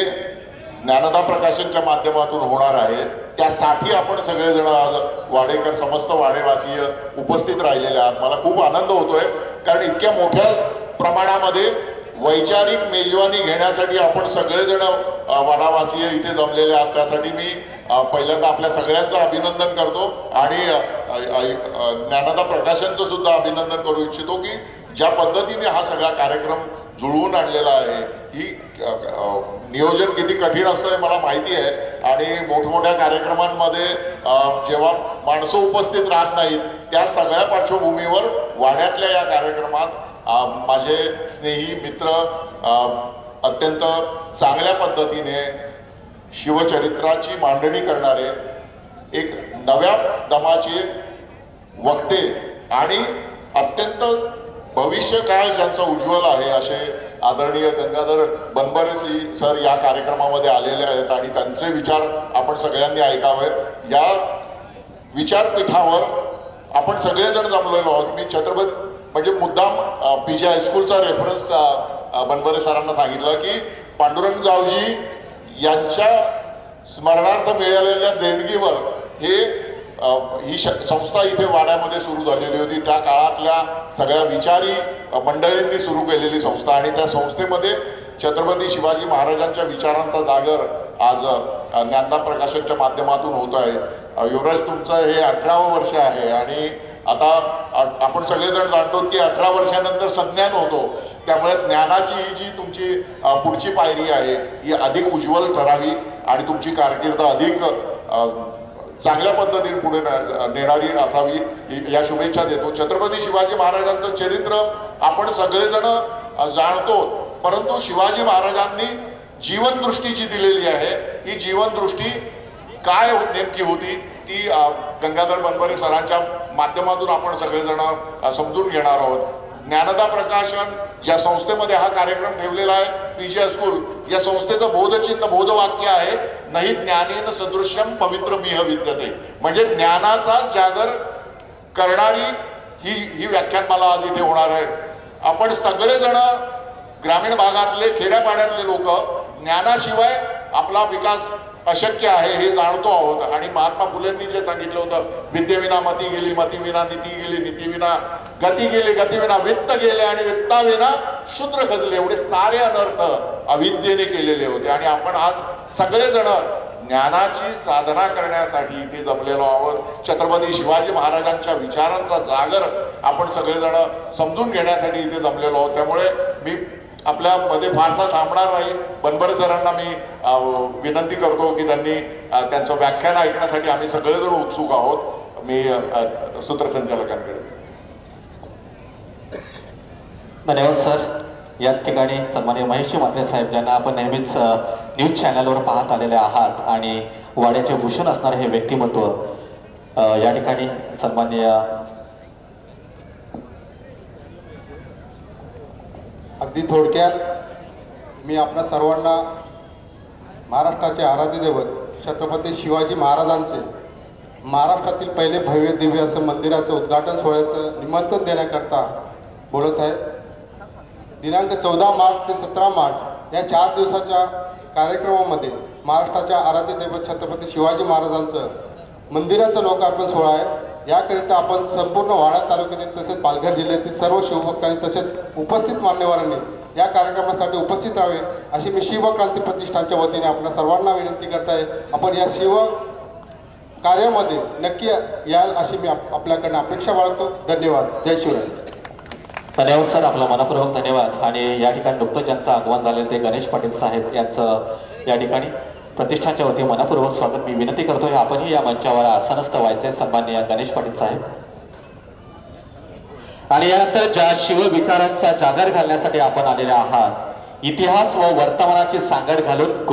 ज्ञानदा प्रकाशनच्या माध्यमातून होणार आहे. त्यासाठी आपण सगळेजण आज वाडेकर समस्त वाडेवासीय उपस्थित राहिलेले आहात. मला खूप आनंद होतोय कारण इतक्या मोठ्या प्रमाणामध्ये वैचारिक मेजवानी घेण्यासाठी आपण सगळेजण वाडावासीय इथे जमलेले आहात. त्यासाठी मी पहिल्यांदा आपल्या सगळ्यांचं अभिनंदन करतो आणि ज्ञानदा प्रकाशनचं सुद्धा अभिनंदन करू इच्छितो की ज्या पद्धतीने हा सगळा कार्यक्रम जुळवून आणलेला आहे. ही नियोजन किती कठीण असतं हे मला माहिती आहे आणि मोठमोठ्या कार्यक्रमांमध्ये जेव्हा माणसं उपस्थित राहत नाहीत त्या सगळ्या पार्श्वभूमीवर वाड्यातल्या या कार्यक्रमात माझे स्नेही मित्र अत्यंत चांगल्या पद्धतीने शिवचरित्राची मांडणी करणारे एक नव्या दमाचे वक्ते आणि अत्यंत भविष्यकाळ ज्यांचा उज्ज्वल आहे असे आदरणीय गंगाधर बनबरे सर या कार्यक्रमामध्ये आलेले आहेत आणि त्यांचे विचार आपण सगळ्यांनी ऐकावे. या विचारपीठावर आपण सगळेजण जमलेलो आहोत. मी छत्रपती म्हणजे मुद्दाम PG हायस्कूलचा रेफरन्स बनबरे सरांना सांगितलं की पांडुरंगरावजी यांच्या स्मरणार्थ मिळालेल्या देणगीवर हे ही संस्था इथे वाड्यामध्ये सुरू झालेली होती. त्या काळातल्या सगळ्या विचारी मंडळींनी सुरू केलेली संस्था आणि त्या संस्थेमध्ये छत्रपती शिवाजी महाराजांच्या विचारांचा जागर आज ज्ञानदान प्रकाशनच्या माध्यमातून होत आहे. युवराज, तुमचं हे 18वं वर्ष आहे आणि आता आपण सगळेजण जाणतो की 18 वर्षानंतर संज्ञान होतो. त्यामुळे ज्ञानाची ही जी तुमची पुढची पायरी आहे ही अधिक उज्ज्वल ठरावी आणि तुमची कारकीर्द अधिक चांगल्या पद्धतीने पुढे नेणारी असावी या शुभेच्छा देतो. छत्रपती शिवाजी महाराजांचं चरित्र आपण सगळेजण जाणतो, परंतु शिवाजी महाराजांनी जीवनदृष्टी जी दिलेली आहे ही जीवनदृष्टी काय नेमकी होती ती गंगाधर बनबरे सरांच्या माध्यमातून आपण सगळेजण समजून घेणार आहोत. ज्ञानदा प्रकाशन ज्या संस्थेमध्ये हा कार्यक्रम ठेवलेला आहे, पीजी स्कूल, या संस्थेचं बोधचिन्ह बोधवाक्य आहे, नाही ज्ञानेन सदृश्यम पवित्र मिह विद्यते. म्हणजे ज्ञानाचा जागर करणारी ही व्याख्यानमाला आज इथे होणार आहे. आपण सगळेजण ग्रामीण भागातले खेड्यापाड्यातले लोक ज्ञानाशिवाय आपला विकास अशक्य आहे हे जाणतो आहोत. आणि महात्मा फुलेंनी जे सांगितलं होतं, विद्येविना मती गेली, मतीविना नीती गेली, नीतीविना गती गेली, गतीविना वित्त गेले आणि वित्ताविना शूद्र खचले. एवढे सारे अनर्थ अविद्येने केलेले होते आणि आपण आज सगळेजण ज्ञानाची साधना करण्यासाठी इथे जमलेलो आहोत. छत्रपती शिवाजी महाराजांच्या विचारांचा जागर आपण सगळेजण समजून घेण्यासाठी इथे जमलेलो आहोत. त्यामुळे मी आपल्यामध्ये फारसा थांबणार नाही. बनबरे सरांना मी विनंती करतो की त्यांनी त्यांचं व्याख्यान ऐकण्यासाठी आम्ही सगळेजण उत्सुक आहोत. मी सूत्रसंचालकांकडे. धन्यवाद सर. या ठिकाणी सन्माननीय महेशजी म्हात्रे साहेब, ज्यांना आपण नेहमीच न्यूज चॅनलवर पाहत आलेले आहात आणि वाड्याचे भूषण असणारे हे व्यक्तिमत्व, या ठिकाणी सन्माननीय अगदी थोडक्यात मी आपल्या सर्वांना महाराष्ट्राचे आराध्य दैवत छत्रपती शिवाजी महाराजांचे महाराष्ट्रातील पहिले भव्य दिव्य असं मंदिराचं उद्घाटन सोहळ्याचं निमंत्रण देण्याकरता बोलत आहे. दिनांक 14 मार्च ते 17 मार्च या 4 दिवसाच्या कार्यक्रमामध्ये महाराष्ट्राच्या आराध्य दैवत छत्रपती शिवाजी महाराजांचं मंदिराचं लोकार्पण सोहळा आहे. याकरिता आपण संपूर्ण वाडा तालुक्यातील तसेच पालघर जिल्ह्यातील सर्व शिवभक्तांनी तसेच उपस्थित मान्यवरांनी या कार्यक्रमासाठी उपस्थित राहावे अशी मी शिवक्रांती प्रतिष्ठानच्या वतीने आपल्या सर्वांना विनंती करत आहे. आपण या शिव कार्यामध्ये नक्की याल अशी मी आपल्याकडनं अपेक्षा बाळगतो. धन्यवाद. जय शिवराय. धन्यवाद सर, आपला मनपूर्वक धन्यवाद. आणि या ठिकाणी नुकतंच ज्यांचं आगमन झालेलं ते गणेश पाटील साहेब यांचं या ठिकाणी प्रतिष्ठानच्या वतीने मनपूर्वक स्वागत मी विनंती करतोय. आपणही या मंचावर आसनस्थ व्हायचे सन्माननीय गणेश पाटील साहेब. आणि यानंतर ज्या शिव विचारांचा जागर घालण्यासाठी आपण आलेले आहात, इतिहास व वर्तमानाची सांगड घालून